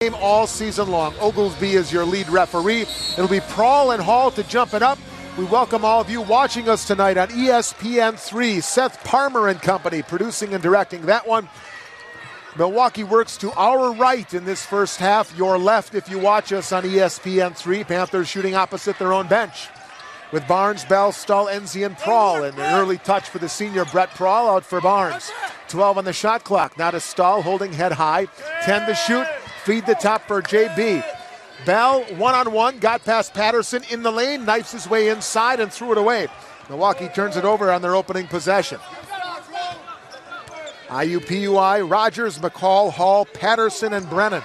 Game all season long. Oglesby is your lead referee. It'll be Prawl and Hall to jump it up. We welcome all of you watching us tonight on ESPN3. Seth Parmer and company producing and directing that one. Milwaukee works to our right in this first half. Your left if you watch us on ESPN3. Panthers shooting opposite their own bench. With Barnes, Bell, Stahl, Enzi, and Prawl. And an early touch for the senior Brett Prawl out for Barnes. 12 on the shot clock. Now to Stahl holding head high. 10 to shoot. Feed the top for JB. Bell, one-on-one, got past Patterson in the lane, knifes his way inside and threw it away. Milwaukee turns it over on their opening possession. Iupui, Rogers, McCall, Hall, Patterson, and Brennan.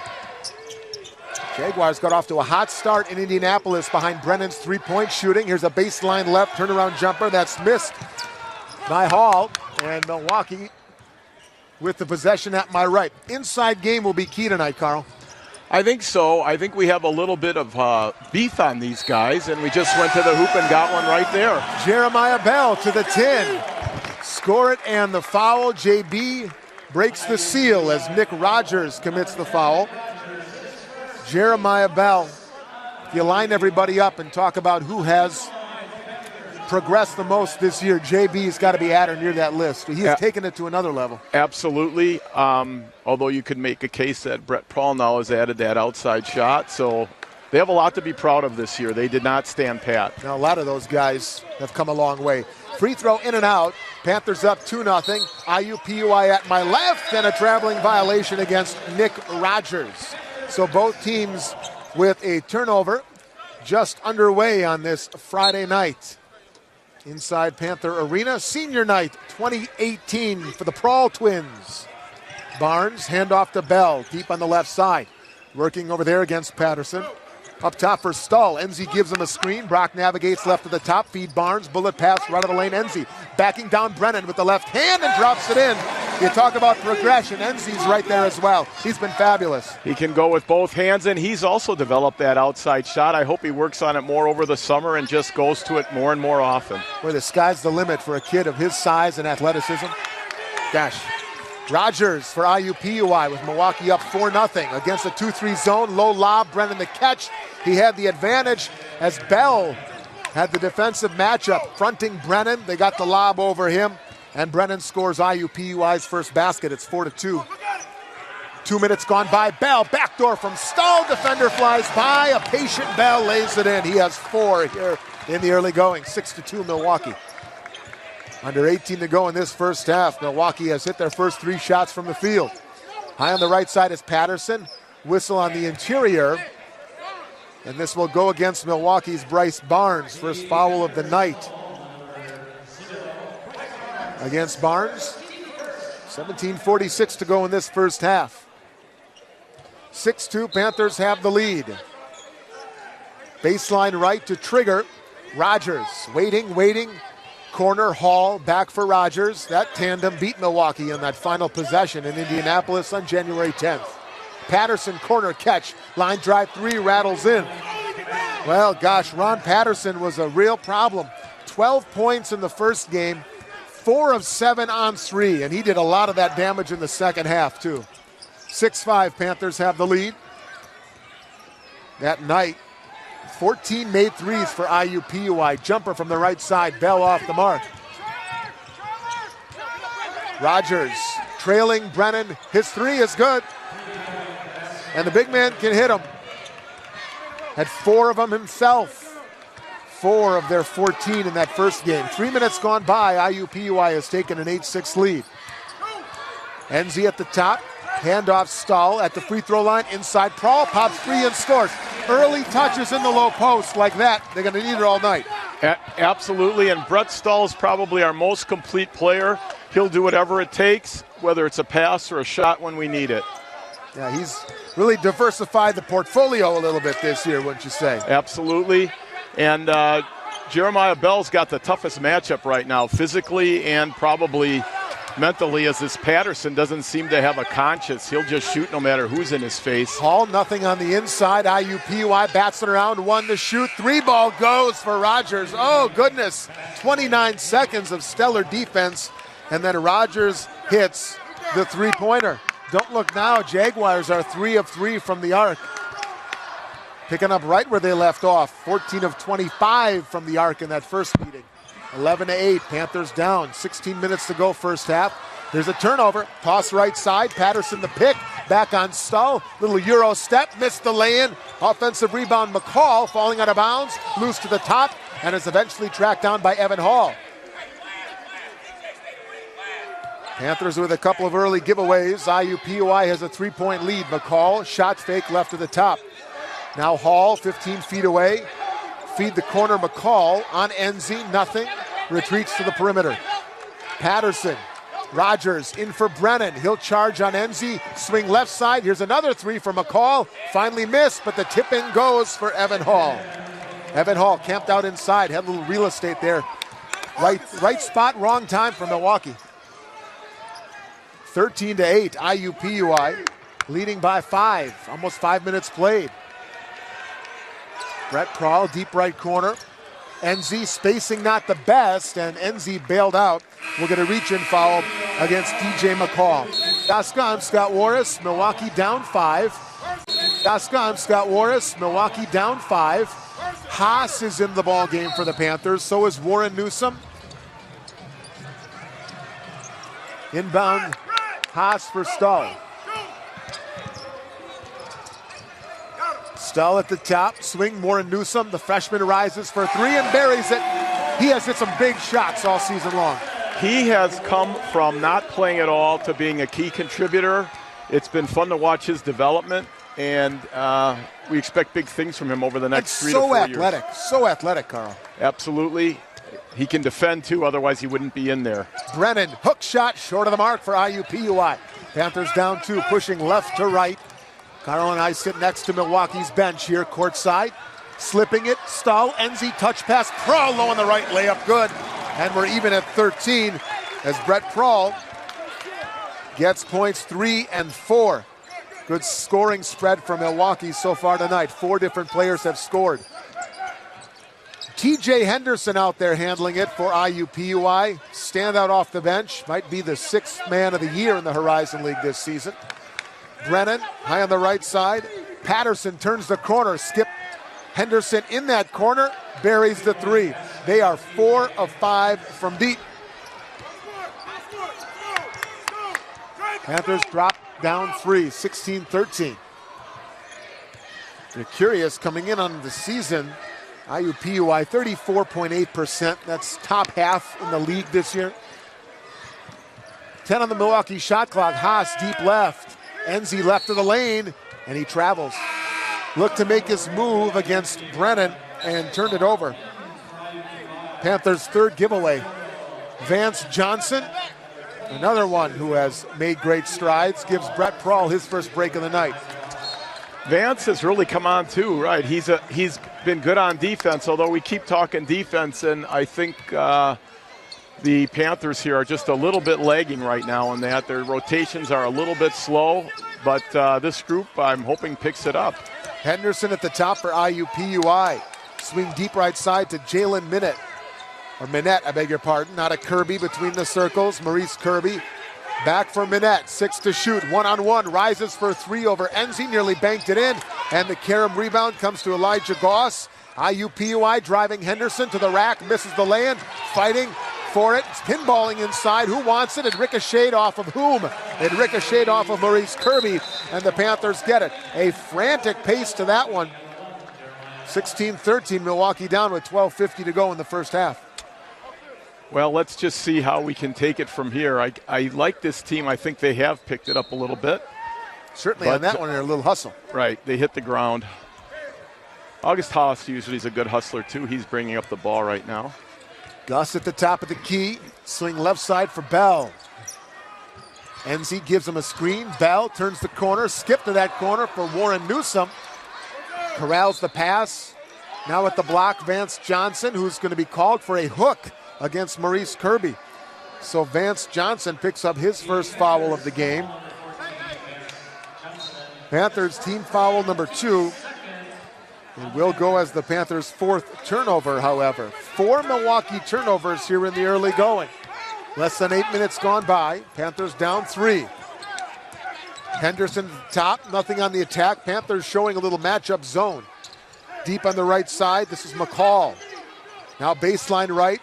Jaguars got off to a hot start in Indianapolis behind Brennan's three-point shooting. Here's a baseline left turnaround jumper that's missed by Hall. And Milwaukee with the possession at my right. Inside game will be key tonight, Carl. I think so. I think we have a little bit of beef on these guys, and we just went to the hoop and got one right there. Jeremiah Bell to the 10. Score it and the foul. JB breaks the seal as Nick Rogers commits the foul. Jeremiah Bell, if you line everybody up and talk about who has progressed the most this year, JB's got to be at or near that list. He has taken it to another level. Absolutely. Although you could make a case that Brett Prawl now has added that outside shot. So they have a lot to be proud of this year. They did not stand pat. Now, a lot of those guys have come a long way. Free throw in and out. Panthers up 2-0. Iupui at my left, and a traveling violation against Nick Rogers. So both teams with a turnover just underway on this Friday night. Inside Panther Arena, senior night 2018 for the Prawl twins. Barnes, handoff to Bell, deep on the left side. Working over there against Patterson. Up top for Stahl. Enzi gives him a screen. Brock navigates left to the top. Feed Barnes. Bullet pass right of the lane. Enzi backing down Brennan with the left hand and drops it in. You talk about progression. Enzi's right there as well. He's been fabulous. He can go with both hands, and he's also developed that outside shot. I hope he works on it more over the summer and just goes to it more and more often. Where the sky's the limit for a kid of his size and athleticism. Gosh. Rogers for Iupui with Milwaukee up 4-0 against a 2-3 zone. Low lob, Brennan the catch. He had the advantage as Bell had the defensive matchup fronting Brennan. They got the lob over him, and Brennan scores Iupui's first basket. It's 4-2. 2 minutes gone by. Bell, backdoor from Stahl. Defender flies by. A patient Bell lays it in. He has 4 here in the early going. 6-2 Milwaukee. Under 18 to go in this first half. Milwaukee has hit their first 3 shots from the field. High on the right side is Patterson. Whistle on the interior. And this will go against Milwaukee's Bryce Barnes. First foul of the night against Barnes. 17:46 to go in this first half. 6-2, Panthers have the lead. Baseline right to trigger. Rogers waiting. Corner, Hall, back for Rogers. That tandem beat Milwaukee in that final possession in Indianapolis on January 10th. Patterson, corner catch. Line drive 3, rattles in. Well, gosh, Ron Patterson was a real problem. 12 points in the first game, 4 of 7 on 3, and he did a lot of that damage in the second half, too. 6-5, Panthers have the lead. That night, 14 made threes for Iupui. Jumper from the right side. Bell off the mark. Rogers trailing Brennan. His 3 is good. And the big man can hit him. Had 4 of them himself. 4 of their 14 in that first game. 3 minutes gone by. Iupui has taken an 8-6 lead. Enzi at the top. Handoff Stahl at the free throw line. Inside Prawl pops 3 and scores. Early touches in the low post like that. They're going to need it all night. Absolutely, and Brett Stahl is probably our most complete player. He'll do whatever it takes, whether it's a pass or a shot when we need it. Yeah, he's really diversified the portfolio a little bit this year, wouldn't you say? Absolutely, and Jeremiah Bell's got the toughest matchup right now, physically and probably mentally, as this Patterson doesn't seem to have a conscience. He'll just shoot no matter who's in his face. Hall, nothing on the inside. Iupui bats it around, 1 to shoot. 3 ball goes for Rogers. Oh, goodness. 29 seconds of stellar defense, and then Rogers hits the three-pointer. Don't look now. Jaguars are 3 of 3 from the arc. Picking up right where they left off. 14 of 25 from the arc in that first meeting. 11-8. Panthers down. 16 minutes to go first half. There's a turnover. Toss right side. Patterson the pick. Back on Stull. Little Euro step. Missed the lay-in. Offensive rebound. McCall falling out of bounds. Loose to the top. And is eventually tracked down by Evan Hall. Panthers with a couple of early giveaways. Iupui has a 3-point lead. McCall, shot fake left to the top. Now Hall, 15 feet away. Feed the corner. McCall on Enzi, nothing. Retreats to the perimeter. Patterson, Rogers in for Brennan. He'll charge on Enzi. Swing left side. Here's another 3 for McCall. Finally missed, but the tip-in goes for Evan Hall. Evan Hall camped out inside. Had a little real estate there. Right spot, wrong time for Milwaukee. 13-8, Iupui leading by 5. Almost 5 minutes played. Brett Prawl, deep right corner. Enzi spacing not the best, and Enzi bailed out. We'll get a reach-in foul against DJ McCall. Gascon, Scott Warris, Milwaukee down 5. Gascon, Scott Warris, Milwaukee down 5. Haas is in the ball game for the Panthers. So is Warren Newsom. Inbound, Haas for Stull. Stull at the top, swing, Warren Newsom. The freshman rises for 3 and buries it. He has hit some big shots all season long. He has come from not playing at all to being a key contributor. It's been fun to watch his development, and we expect big things from him over the next 3 to 4 years. So athletic, Carl. Absolutely. He can defend, too, otherwise he wouldn't be in there. Brennan, hook shot, short of the mark for Iupui. Panthers down 2, pushing left to right. Carl and I sit next to Milwaukee's bench here, courtside. Slipping it, Stull, Enzi, touch pass, Prawl low on the right, layup good. And we're even at 13 as Brett Prawl gets points 3 and 4. Good scoring spread for Milwaukee so far tonight. 4 different players have scored. TJ Henderson out there handling it for Iupui. Standout off the bench. Might be the 6th man of the year in the Horizon League this season. Brennan, high on the right side. Patterson turns the corner. Skip Henderson in that corner. Buries the 3. They are 4 of 5 from deep. Panthers drop down 3, 16-13. You're curious, coming in on the season, Iupui 34.8%. That's top half in the league this year. 10 on the Milwaukee shot clock. Haas deep left. Enzi left of the lane, and he travels. Looked to make his move against Brennan and turned it over. Panthers' 3rd giveaway. Vance Johnson, another one who has made great strides, gives Brett Prawl his first break of the night. Vance has really come on too, right? He's been good on defense, although we keep talking defense, and I think the Panthers here are just a little bit lagging right now in that. Their rotations are a little bit slow, but this group, I'm hoping, picks it up. Henderson at the top for Iupui. Swing deep right side to Jalen Minette. Or Minette, I beg your pardon. Not a Kirby between the circles. Maurice Kirby. Back for Minette. 6 to shoot. 1-on-1. Rises for 3 over Enzi. Nearly banked it in. And the Karam rebound comes to Elijah Goss. Iupui driving Henderson to the rack. Misses the lay-in. Fighting for it. It's pinballing inside. Who wants it? It ricocheted off of whom? It ricocheted off of Maurice Kirby. And the Panthers get it. A frantic pace to that one. 16-13. Milwaukee down with 12:50 to go in the first half. Well, let's just see how we can take it from here. I like this team. I think they have picked it up a little bit. Certainly on that one, they're a little hustle. Right, they hit the ground. August Haas usually is a good hustler, too. He's bringing up the ball right now. Gus at the top of the key. Swing left side for Bell. Enzi gives him a screen. Bell turns the corner. Skip to that corner for Warren Newsom. Corrals the pass. Now at the block, Vance Johnson, who's going to be called for a hook against Maurice Kirby. So Vance Johnson picks up his first foul of the game. Panthers team foul number 2. It will go as the Panthers' 4th turnover, however. 4 Milwaukee turnovers here in the early going. Less than 8 minutes gone by. Panthers down 3. Henderson top, nothing on the attack. Panthers showing a little matchup zone. Deep on the right side, this is McCall. Now baseline right.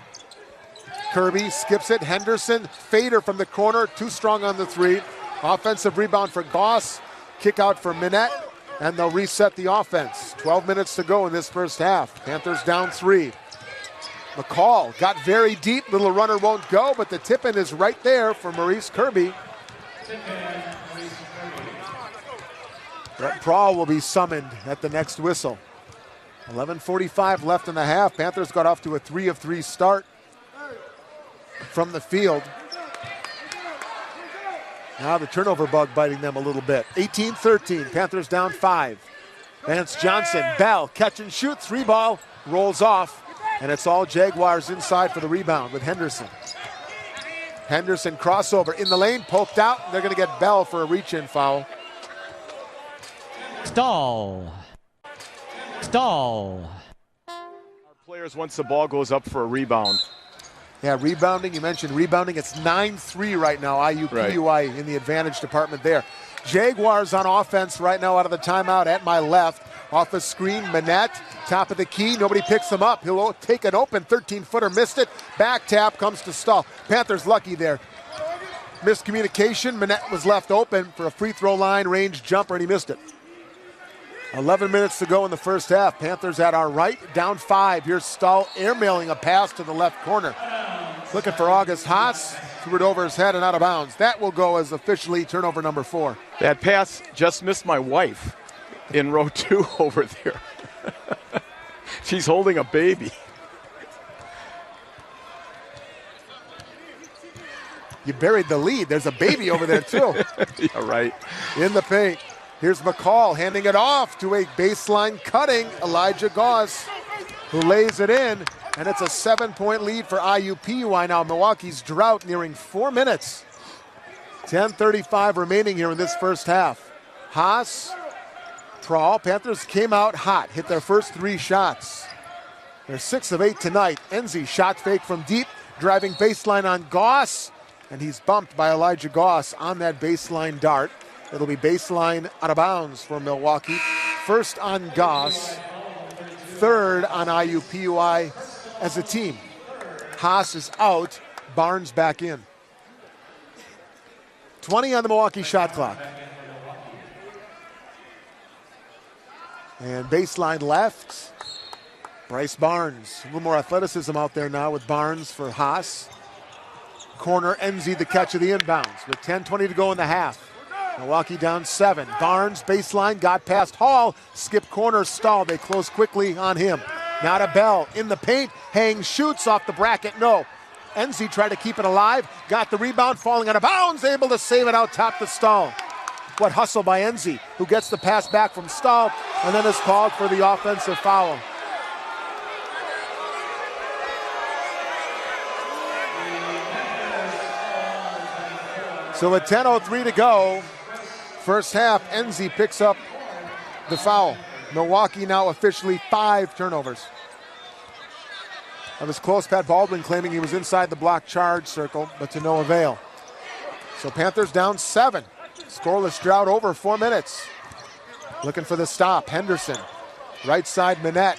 Kirby skips it. Henderson, fader from the corner, too strong on the three. Offensive rebound for Goss. Kick out for Minette, and they'll reset the offense. 12 minutes to go in this first half. Panthers down 3. McCall got very deep. Little runner won't go, but the tip-in is right there for Maurice Kirby. Brett Prawl will be summoned at the next whistle. 11:45 left in the half. Panthers got off to a 3 of 3 start from the field. Now the turnover bug biting them a little bit. 18-13, Panthers down 5. Vance Johnson, Bell, catch and shoot, 3-ball, rolls off, and it's all Jaguars inside for the rebound with Henderson. Henderson crossover in the lane, poked out. They're going to get Bell for a reach-in foul. Stall. Our players, once the ball goes up for a rebound. Yeah, rebounding, you mentioned rebounding. It's 9-3 right now, Iupui in the advantage department there. Jaguars on offense right now out of the timeout at my left. Off a screen, Manette, top of the key. Nobody picks him up. He'll take an open 13-footer, missed it. Back tap comes to Stahl. Panthers lucky there. Miscommunication. Manette was left open for a free throw line range jumper, and he missed it. 11 minutes to go in the first half. Panthers at our right, down 5. Here's Stahl airmailing a pass to the left corner. Looking for August Haas. Threw it over his head and out of bounds. That will go as officially turnover number 4. That pass just missed my wife in row 2 over there. She's holding a baby. You buried the lead. There's a baby over there, too. Yeah, right. In the paint. Here's McCall handing it off to a baseline cutting Elijah Goss, who lays it in, and it's a 7-point lead for Iupui now. Milwaukee's drought nearing 4 minutes. 10:35 remaining here in this first half. Haas, Prawl, Panthers came out hot, hit their first 3 shots. They're 6 of 8 tonight. Enzi shot fake from deep, driving baseline on Goss, and he's bumped by Elijah Goss on that baseline dart. It'll be baseline out of bounds for Milwaukee. First on Goss, third on Iupui as a team. Haas is out, Barnes back in. 20 on the Milwaukee shot clock. And baseline left, Bryce Barnes. A little more athleticism out there now with Barnes for Haas. Corner, Enzi the catch of the inbounds with 10:20 to go in the half. Milwaukee down 7. Barnes, baseline, got past Hall. Skip corner, Stahl. They close quickly on him. Now to Bell in the paint. Hang shoots off the bracket. No. Enzi tried to keep it alive. Got the rebound, falling out of bounds. Able to save it out top to Stahl. What hustle by Enzi, who gets the pass back from Stahl and then is called for the offensive foul. So with 10:03 to go, first half, Enzi picks up the foul. Milwaukee now officially 5 turnovers. That was close. Pat Baldwin claiming he was inside the block charge circle, but to no avail. So Panthers down 7. Scoreless drought over 4 minutes. Looking for the stop. Henderson. Right side, Manette.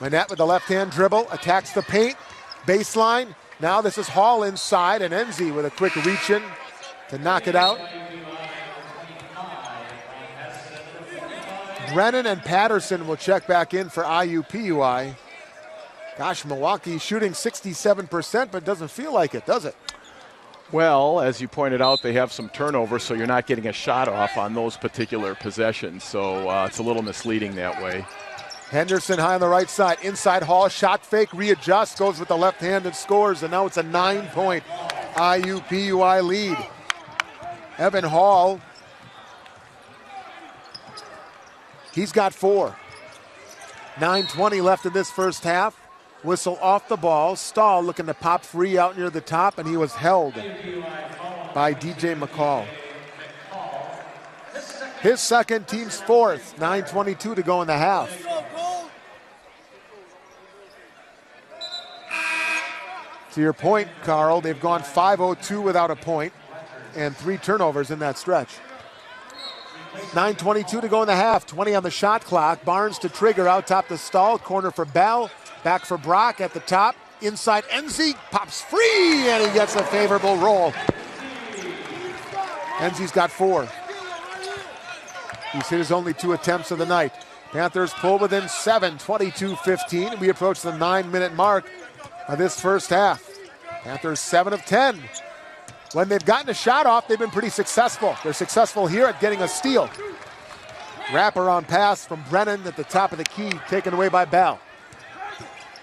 Manette with the left-hand dribble. Attacks the paint. Baseline. Now this is Hall inside, and Enzi with a quick reach-in to knock it out. Brennan and Patterson will check back in for Iupui. Gosh, Milwaukee shooting 67%, but doesn't feel like it, does it? Well, as you pointed out, they have some turnovers, so you're not getting a shot off on those particular possessions. So it's a little misleading that way. Henderson high on the right side. Inside Hall, shot fake, readjusts, goes with the left hand and scores. And now it's a 9-point Iupui lead. Evan Hall, he's got 4. 9:20 left in this first half. Whistle off the ball. Stahl looking to pop free out near the top, and he was held by DJ McCall. His second, team's 4th. 9:22 to go in the half. To your point, Carl, they've gone 5-0-2 without a point and 3 turnovers in that stretch. 9:22 to go in the half. 20 on the shot clock. Barnes to trigger out top the stall. Corner for Bell. Back for Brock at the top. Inside Enzi pops free and he gets a favorable roll. Enzi's got 4. He's hit his only 2 attempts of the night. Panthers pull within 7, 22-15. We approach the 9-minute mark of this first half. Panthers 7 of 10. When they've gotten a shot off, they've been pretty successful. They're successful here at getting a steal. Wraparound pass from Brennan at the top of the key, taken away by Bell.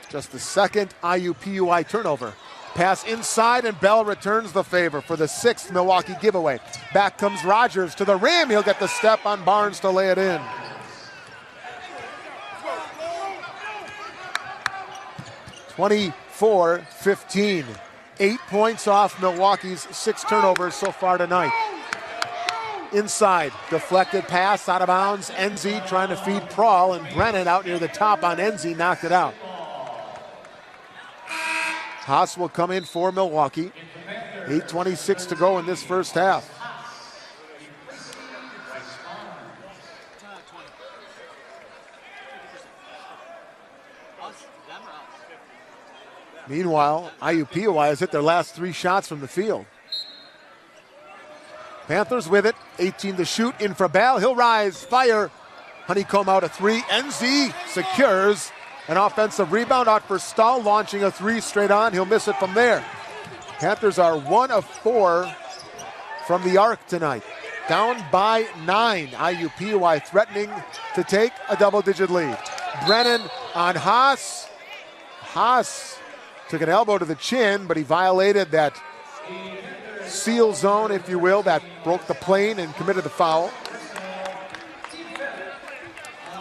Just the second Iupui turnover. Pass inside and Bell returns the favor for the 6th Milwaukee giveaway. Back comes Rogers to the rim. He'll get the step on Barnes to lay it in. (24-15). 8 points off Milwaukee's 6 turnovers so far tonight. Inside, deflected pass out of bounds. Enzi trying to feed Prawl, and Brennan out near the top on Enzi knocked it out. Haas will come in for Milwaukee. 8:26 to go in this first half. Meanwhile, Iupui has hit their last 3 shots from the field. Panthers with it, 18 to shoot, in for Bell. He'll rise, fire. Honeycomb out a 3. Enzi secures an offensive rebound out for Stahl, launching a 3 straight on. He'll miss it from there. Panthers are 1 of 4 from the arc tonight. Down by 9. Iupui threatening to take a double-digit lead. Brennan on Haas. Haas took an elbow to the chin, but he violated that seal zone, if you will, that broke the plane and committed the foul.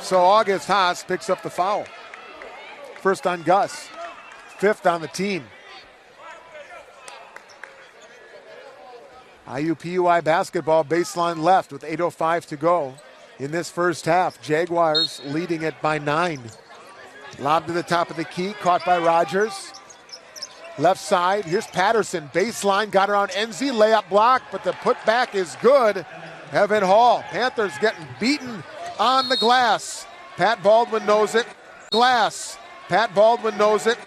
So August Haas picks up the foul. First on Gus, 5th on the team. Iupui basketball, baseline left with 8:05 to go in this first half. Jaguars leading it by 9. Lob to the top of the key, caught by Rogers. Left side, here's Patterson. Baseline, got around Enzi, layup block, but the putback is good. Evan Hall. Panthers getting beaten on the glass. Pat Baldwin knows it. Glass. Pat Baldwin knows it.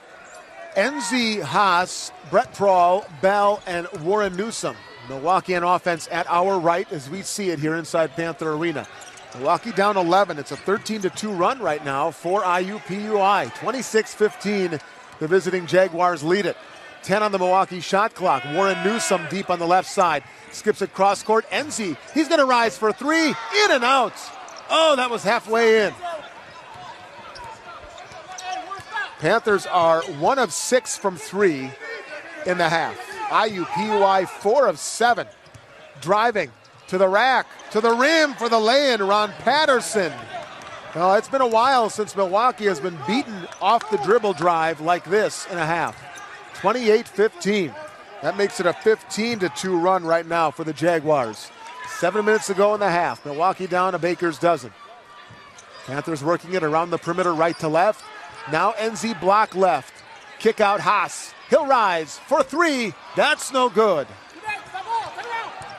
Enzi, Haas, Brett Prawl, Bell, and Warren Newsom. Milwaukee on offense at our right as we see it here inside Panther Arena. Milwaukee down 11. It's a 13-2 run right now for Iupui. 26-15. The visiting Jaguars lead it. 10 on the Milwaukee shot clock. Warren Newsom deep on the left side. Skips it cross court. Enzi, he's going to rise for 3. In and out. Oh, that was halfway in. Panthers are 1 of 6 from 3 in the half. Iupui 4 of 7. Driving to the rack, to the rim for the lay-in, Ron Patterson. Well, it's been a while since Milwaukee has been beaten off the dribble drive like this in a half. 28-15. That makes it a 15-2 run right now for the Jaguars. 7 minutes to go in the half. Milwaukee down a baker's dozen. Panthers working it around the perimeter right to left. Now Enzi block left. Kick out Haas. He'll rise for 3. That's no good.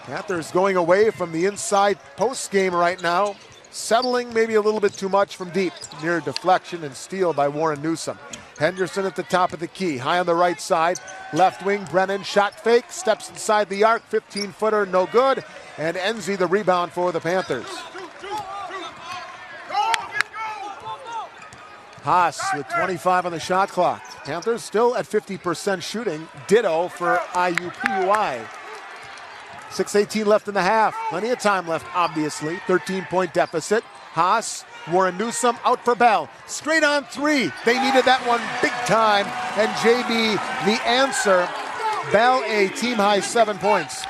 Panthers going away from the inside post game right now. Settling maybe a little bit too much from deep. Near deflection and steal by Warren Newsom. Henderson at the top of the key. High on the right side. Left wing, Brennan, shot fake. Steps inside the arc. 15-footer, no good. And Enzi the rebound for the Panthers. Haas with 25 on the shot clock. Panthers still at 50% shooting. Ditto for Iupui. 6:18 left in the half. Plenty of time left, obviously. 13-point deficit. Haas, Warren Newsom out for Bell. Straight on 3. They needed that one big time. And JB the answer. Bell a team-high 7 points.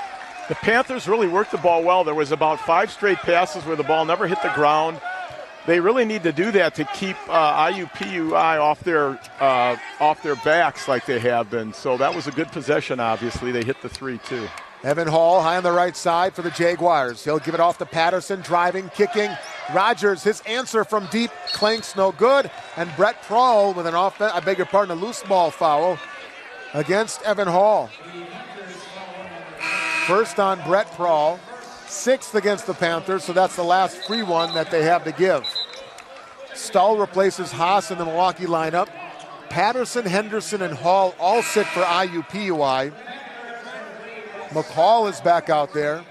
The Panthers really worked the ball well. There was about 5 straight passes where the ball never hit the ground. They really need to do that to keep Iupui off their backs like they have been. So that was a good possession, obviously. They hit the 3, too. Evan Hall high on the right side for the Jaguars. He'll give it off to Patterson, driving, kicking. Rogers, his answer from deep, clanks no good. And Brett Prawl with an a loose ball foul against Evan Hall. First on Brett Prawl. 6th against the Panthers, so that's the last free one that they have to give. Stahl replaces Haas in the Milwaukee lineup. Patterson, Henderson, and Hall all sit for IUPUI. McCall is back out there.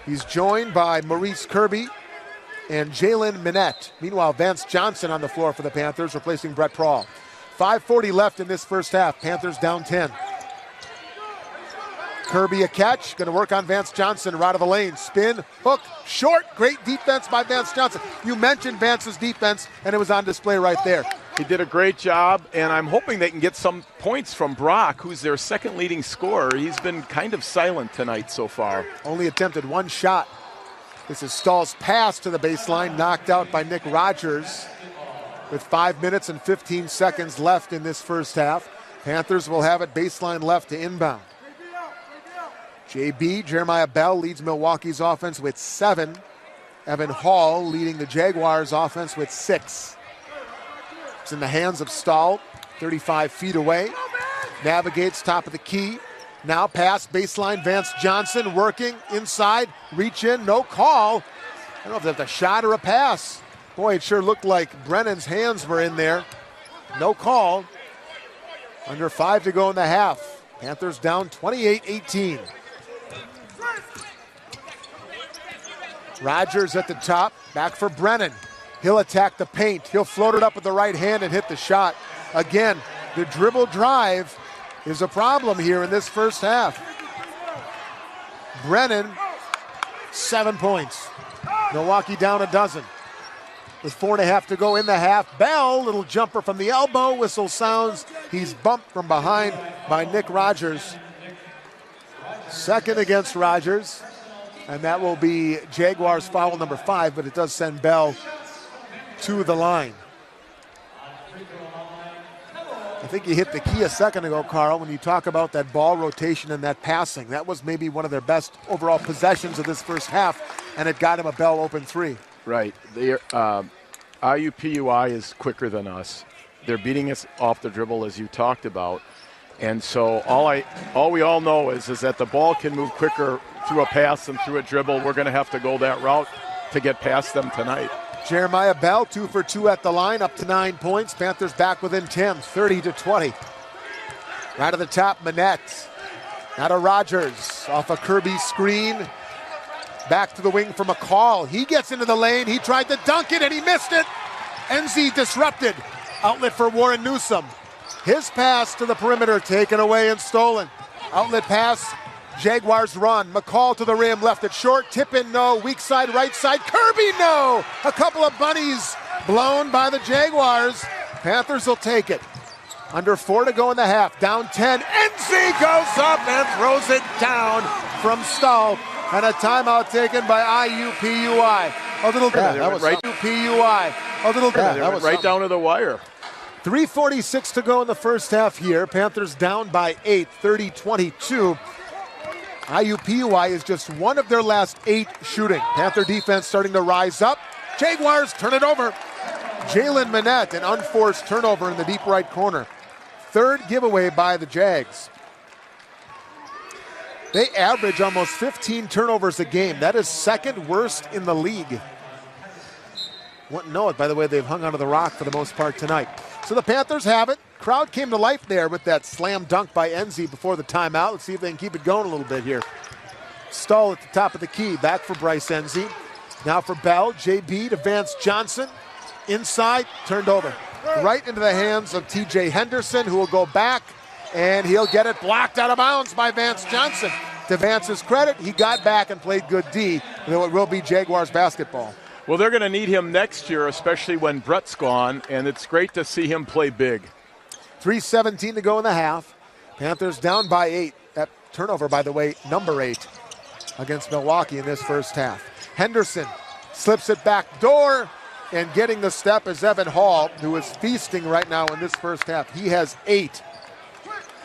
He's joined by Maurice Kirby and Jalen Minette. Meanwhile, Vance Johnson on the floor for the Panthers, replacing Brett Prawl. 5:40 left in this first half. Panthers down 10. Kirby a catch, going to work on Vance Johnson, right of the lane. Spin, hook, short. Great defense by Vance Johnson. You mentioned Vance's defense, and it was on display right there. He did a great job, and I'm hoping they can get some points from Brock, who's their second leading scorer. He's been kind of silent tonight so far. Only attempted one shot. This is Stahl's pass to the baseline, knocked out by Nick Rogers with 5 minutes and 15 seconds left in this first half. Panthers will have it baseline left to inbound. JB, Jeremiah Bell, leads Milwaukee's offense with 7. Evan Hall leading the Jaguars' offense with 6. It's in the hands of Stahl, 35 feet away. Navigates top of the key. Now pass, baseline, Vance Johnson working inside. Reach in, no call. I don't know if that's a shot or a pass. Boy, it sure looked like Brennan's hands were in there. No call. Under 5 to go in the half. Panthers down 28-18. Rogers at the top, back for Brennan. He'll attack the paint. He'll float it up with the right hand and hit the shot. Again, the dribble drive is a problem here in this first half. Brennan, 7 points. Milwaukee down a dozen. With 4.5 to go in the half. Bell, little jumper from the elbow. Whistle sounds. He's bumped from behind by Nick Rogers. Second against Rogers. And that will be Jaguars foul number 5, but it does send Bell to the line. I think you hit the key a second ago, Carl, when you talk about that ball rotation and that passing. That was maybe one of their best overall possessions of this first half, and it got him a Bell open 3. Right. IUPUI is quicker than us. They're beating us off the dribble, as you talked about. And so all we all know is that the ball can move quicker through a pass and through a dribble. We're going to have to go that route to get past them tonight. Jeremiah Bell, 2 for 2 at the line, up to 9 points. Panthers back within 10, 30-20. Right to the top, Minette. Now to Rogers, off a Kirby screen. Back to the wing for McCall. He gets into the lane. He tried to dunk it, and he missed it. NZ disrupted. Outlet for Warren Newsome. His pass to the perimeter, taken away and stolen. Outlet pass, Jaguars run. McCall to the rim, left it short. Tip in, no. Weak side, right side. Kirby, no. A couple of bunnies blown by the Jaguars. Panthers will take it. Under 4 to go in the half. Down 10. NZ goes up and throws it down from Stahl. And a timeout taken by IUPUI. A little bit. That was IUPUI. A little bit. That was right down to the wire. 3:46 to go in the first half here. Panthers down by 8, 30-22. IUPUI is just one of their last 8 shooting. Panther defense starting to rise up. Jaguars turn it over. Jalen Minette, an unforced turnover in the deep right corner. Third giveaway by the Jags. They average almost 15 turnovers a game. That is second worst in the league. Wouldn't know it, by the way, they've hung onto the rock for the most part tonight. So the Panthers have it. Crowd came to life there with that slam dunk by Enzi before the timeout. Let's see if they can keep it going a little bit here. Stahl at the top of the key. Back for Bryce Enzi. Now for Bell. JB to Vance Johnson. Inside, turned over. Right into the hands of TJ Henderson, who will go back, and he'll get it blocked out of bounds by Vance Johnson. To Vance's credit, he got back and played good D, though it will be Jaguars basketball. Well, they're going to need him next year, especially when Brett's gone, and it's great to see him play big. 3:17 to go in the half. Panthers down by 8. That turnover, by the way, number 8 against Milwaukee in this first half. Henderson slips it back door, and getting the step is Evan Hall, who is feasting right now in this first half. He has 8,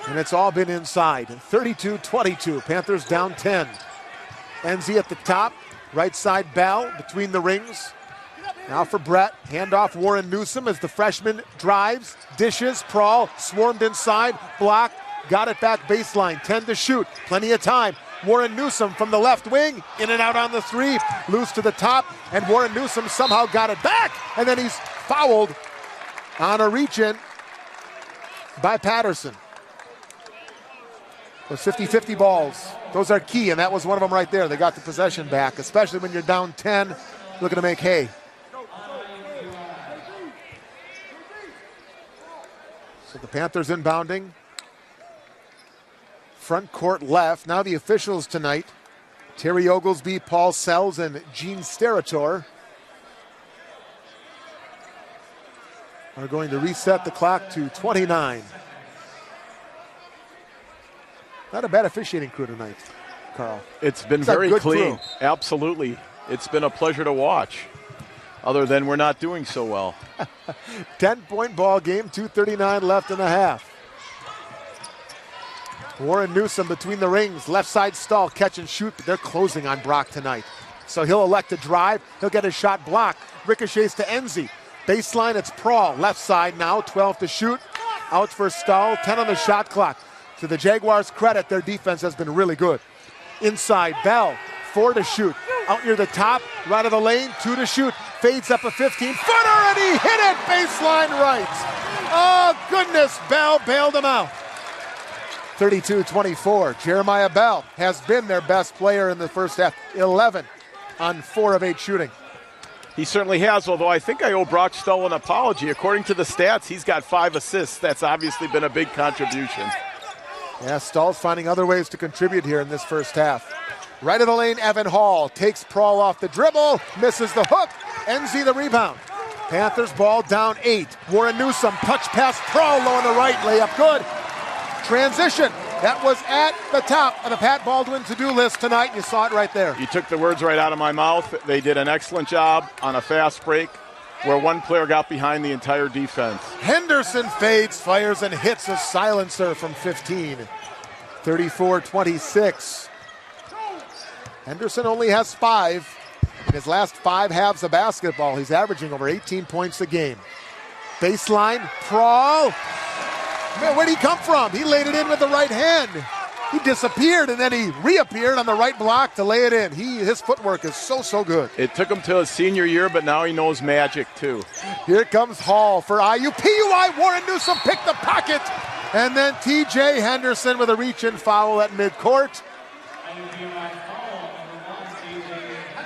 and it's all been inside. 32-22, Panthers down 10. Enzi at the top, right side Bell between the rings. Now for Brett, handoff Warren Newsome as the freshman drives, dishes, Prawl, swarmed inside, blocked, got it back baseline, 10 to shoot, plenty of time. Warren Newsom from the left wing, in and out on the three, loose to the top, and Warren Newsom somehow got it back, and then he's fouled on a reach-in by Patterson. Those 50-50 balls, those are key, and that was one of them right there. They got the possession back, especially when you're down 10, looking to make hay. So the Panthers inbounding. Front court left. Now the officials tonight, Terry Oglesby, Paul Sells, and Gene Sterator are going to reset the clock to 29. Not a bad officiating crew tonight, Carl. It's been very clean. Absolutely. It's been a pleasure to watch, other than we're not doing so well. 10-point ball game, 2:39 left in the half. Warren Newsom between the rings, left side stall, catch and shoot, but they're closing on Brock tonight. So he'll elect to drive. He'll get his shot blocked. Ricochets to Enzi. Baseline, it's Prawl. Left side now, 12 to shoot. Out for Stahl, 10 on the shot clock. To the Jaguars' credit, their defense has been really good. Inside, Bell, 4 to shoot. Out near the top, right of the lane, 2 to shoot. Fades up a 15-footer, and he hit it baseline right. Oh, goodness, Bell bailed him out. 32-24. Jeremiah Bell has been their best player in the first half. 11 on 4 of 8 shooting. He certainly has, although I think I owe Brock Stahl an apology. According to the stats, he's got 5 assists. That's obviously been a big contribution. Yeah, Stahl's finding other ways to contribute here in this first half. Right of the lane, Evan Hall takes Prawl off the dribble, misses the hook, Enzi the rebound. Panthers ball down 8. Warren Newsom, touch pass, Prawl low on the right, layup good. Transition, that was at the top of the Pat Baldwin to-do list tonight. You saw it right there. You took the words right out of my mouth. They did an excellent job on a fast break where one player got behind the entire defense. Henderson fades, fires, and hits a silencer from 15. 34-26. Henderson only has 5. In his last 5 halves of basketball, he's averaging over 18 points a game. Baseline, Prawl. Man, where'd he come from? He laid it in with the right hand. He disappeared, and then he reappeared on the right block to lay it in. His footwork is so good. It took him to his senior year, but now he knows magic, too. Here comes Hall for Iupui. Warren Newsom picked the pocket. And then T.J. Henderson with a reach-in foul at midcourt.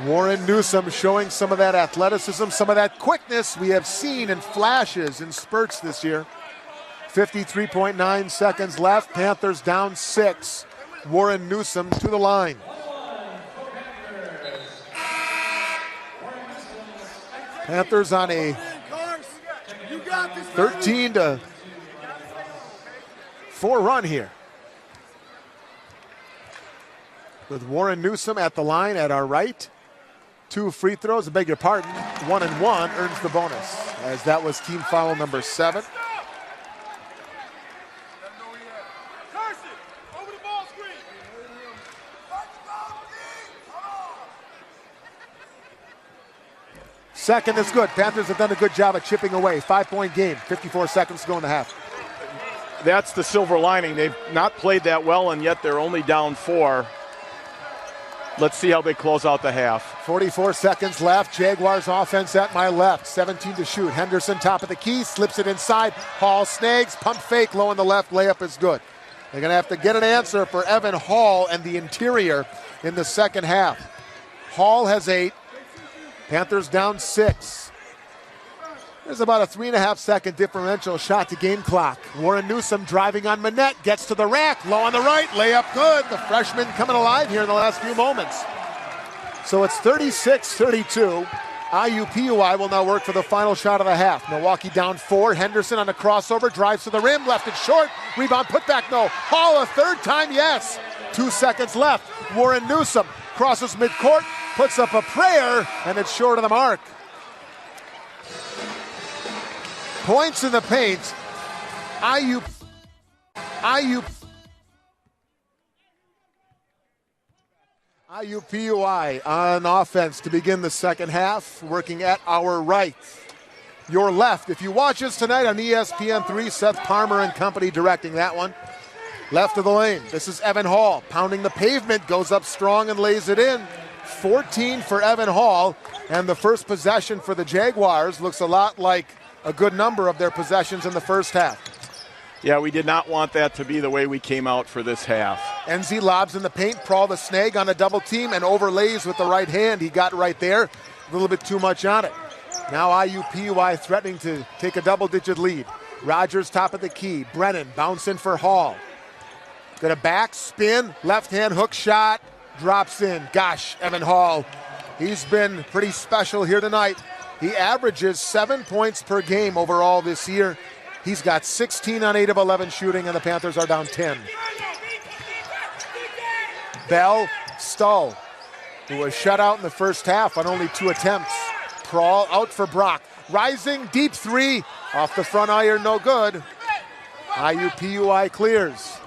Warren Newsom showing some of that athleticism, some of that quickness we have seen in flashes, in spurts this year. 53.9 seconds left. Panthers down 6. Warren Newsom to the line. Panthers on a 13-4 run here. With Warren Newsom at the line at our right. 2 free throws, I beg your pardon. 1 and 1 earns the bonus, as that was team foul number 7. Second is good. Panthers have done a good job of chipping away. 5-point game, 54 seconds to go in the half. That's the silver lining. They've not played that well, and yet they're only down 4. Let's see how they close out the half. 44 seconds left. Jaguars offense at my left. 17 to shoot. Henderson top of the key, slips it inside. Hall snags, pump fake, low on the left. Layup is good. They're going to have to get an answer for Evan Hall and the interior in the second half. Hall has 8. Panthers down 6. There's about a 3.5-second differential shot to game clock. Warren Newsom driving on Manette, gets to the rack, low on the right, layup good. The freshman coming alive here in the last few moments. So it's 36-32. Iupui will now work for the final shot of the half. Milwaukee down 4. Henderson on a crossover, drives to the rim, left it short. Rebound, put back, no. Hall a third time, yes. 2 seconds left. Warren Newsom crosses midcourt, puts up a prayer, and it's short of the mark. Points in the paint. Iupui on offense to begin the second half, working at our right. Your left. If you watch us tonight on ESPN3, Seth Palmer and company directing that one. Left of the lane. This is Evan Hall pounding the pavement, goes up strong and lays it in. 14 for Evan Hall, and the first possession for the Jaguars looks a lot like a good number of their possessions in the first half. Yeah, we did not want that to be the way we came out for this half. NZ lobs in the paint, Prawl the snag on a double team and overlays with the right hand. He got right there, a little bit too much on it. Now Iupui threatening to take a double-digit lead. Rogers top of the key. Brennan bouncing for Hall. Got a back spin, left hand hook shot, drops in. Gosh, Evan Hall, he's been pretty special here tonight. He averages 7 points per game overall this year. He's got 16 on 8 of 11 shooting, and the Panthers are down 10. Bell, Stull, who was shut out in the first half on only 2 attempts. Prawl out for Brock. Rising, deep three, off the front iron, no good. Iupui clears.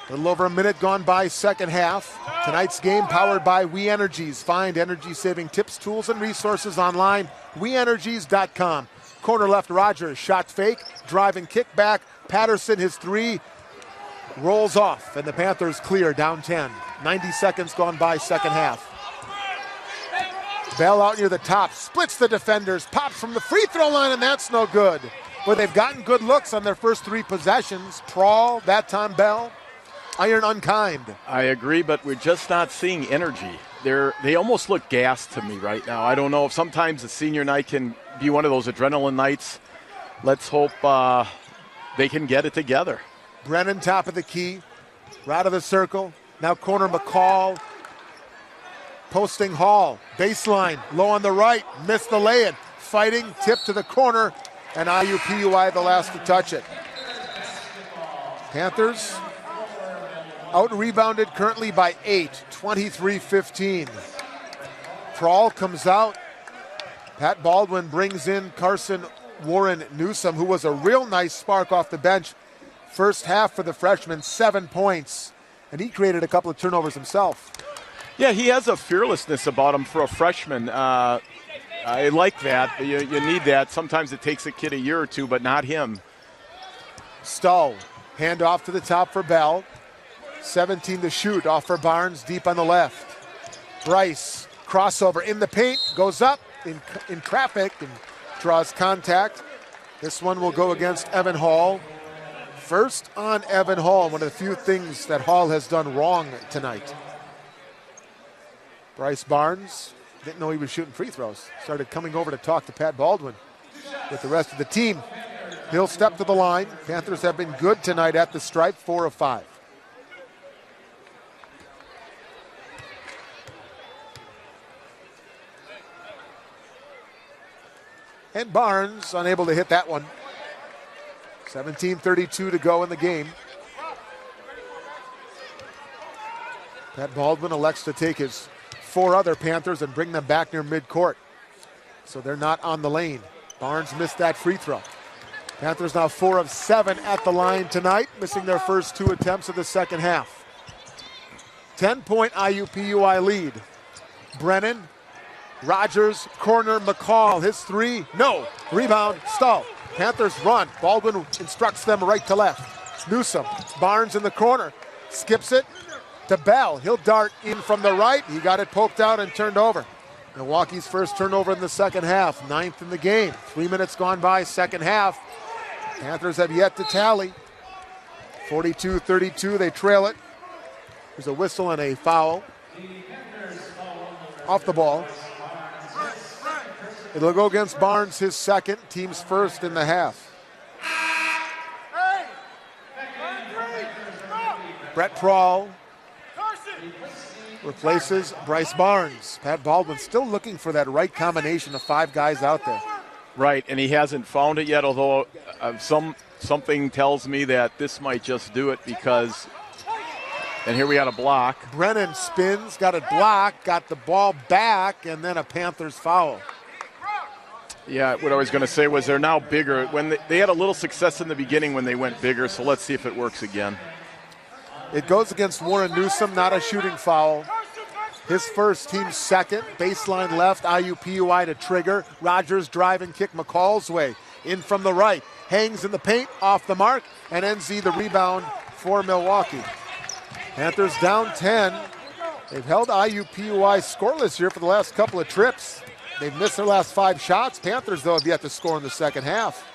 A little over a minute gone by second half. Tonight's game powered by We Energies. Find energy-saving tips, tools, and resources online. WeEnergies.com. Corner left, Rogers, shot fake, drive and kick back. Patterson, his three, rolls off, and the Panthers clear, down 10. 90 seconds gone by second half. Bell out near the top, splits the defenders, pops from the free throw line, and that's no good. But they've gotten good looks on their first 3 possessions. Prawl, that time Bell. Iron unkind. I agree, but we're just not seeing energy. They almost look gassed to me right now. I don't know if sometimes the senior night can be one of those adrenaline nights. Let's hope they can get it together. Brennan top of the key, right of the circle. Now corner McCall, posting Hall. Baseline, low on the right, missed the lay-in. Fighting, tip to the corner, and Iupui the last to touch it. Panthers out-rebounded currently by 8, 23-15. Prawl comes out. Pat Baldwin brings in Carson Warren Newsom, who was a real nice spark off the bench. First half for the freshman, 7 points. And he created a couple of turnovers himself. Yeah, he has a fearlessness about him for a freshman. I like that. You need that. Sometimes it takes a kid a year or two, but not him. Stull, hand off to the top for Bell. 17 to shoot, off for Barnes, deep on the left. Bryce, crossover in the paint, goes up in traffic and draws contact. This one will go against Evan Hall. First on Evan Hall, one of the few things that Hall has done wrong tonight. Bryce Barnes didn't know he was shooting free throws. Started coming over to talk to Pat Baldwin with the rest of the team. He'll step to the line. Panthers have been good tonight at the stripe, 4 of 5. And Barnes unable to hit that one. 17:32 to go in the game. Pat Baldwin elects to take his 4 other Panthers and bring them back near midcourt. So they're not on the lane. Barnes missed that free throw. Panthers now 4 of 7 at the line tonight, missing their first 2 attempts of the second half. 10-point Iupui lead. Brennan, Rogers, corner, McCall, his 3, no. Rebound, Stull. Panthers run. Baldwin instructs them right to left. Newsom, Barnes in the corner, skips it to Bell. He'll dart in from the right. He got it poked out and turned over. Milwaukee's first turnover in the second half, 9th in the game. 3 minutes gone by, second half. Panthers have yet to tally. 42-32, they trail it. There's a whistle and a foul. Off the ball. It'll go against Barnes, his second, team's first in the half. Brett Prawl replaces Bryce Barnes. Pat Baldwin still looking for that right combination of 5 guys out there. Right, and he hasn't found it yet, although something tells me that this might just do it because, and here we got a block. Brennan spins, got it blocked, got the ball back, and then a Panthers foul. Yeah, what I was going to say was they're now bigger. When they had a little success in the beginning when they went bigger, so let's see if it works again. It goes against Warren Newsom, not a shooting foul. His first, team's second. Baseline left, Iupui to trigger. Rogers drive and kick McCall's way. In from the right. Hangs in the paint, off the mark, and NZ the rebound for Milwaukee. Panthers down 10. They've held IUPUI scoreless here for the last couple of trips. They've missed their last 5 shots. Panthers, though, have yet to score in the second half.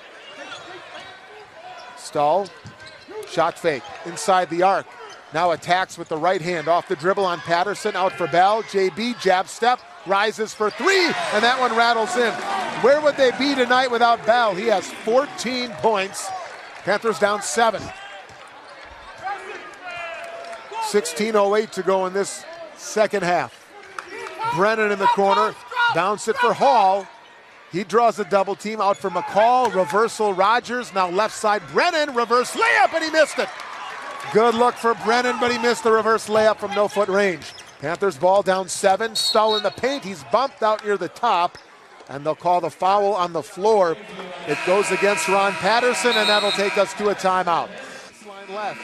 Stahl, shot fake, inside the arc. Now attacks with the right hand off the dribble on Patterson, out for Bell. JB, jab step, rises for 3, and that one rattles in. Where would they be tonight without Bell? He has 14 points. Panthers down 7. 16:08 to go in this second half. Brennan in the corner, bounce it for Hall. He draws a double team, out for McCall, reversal Rogers, now left side Brennan, reverse layup, and he missed it. Good look for Brennan, but he missed the reverse layup from no-foot range. Panthers ball down 7, Stull in the paint, he's bumped out near the top, and they'll call the foul on the floor. It goes against Ron Patterson, and that'll take us to a timeout. Line left.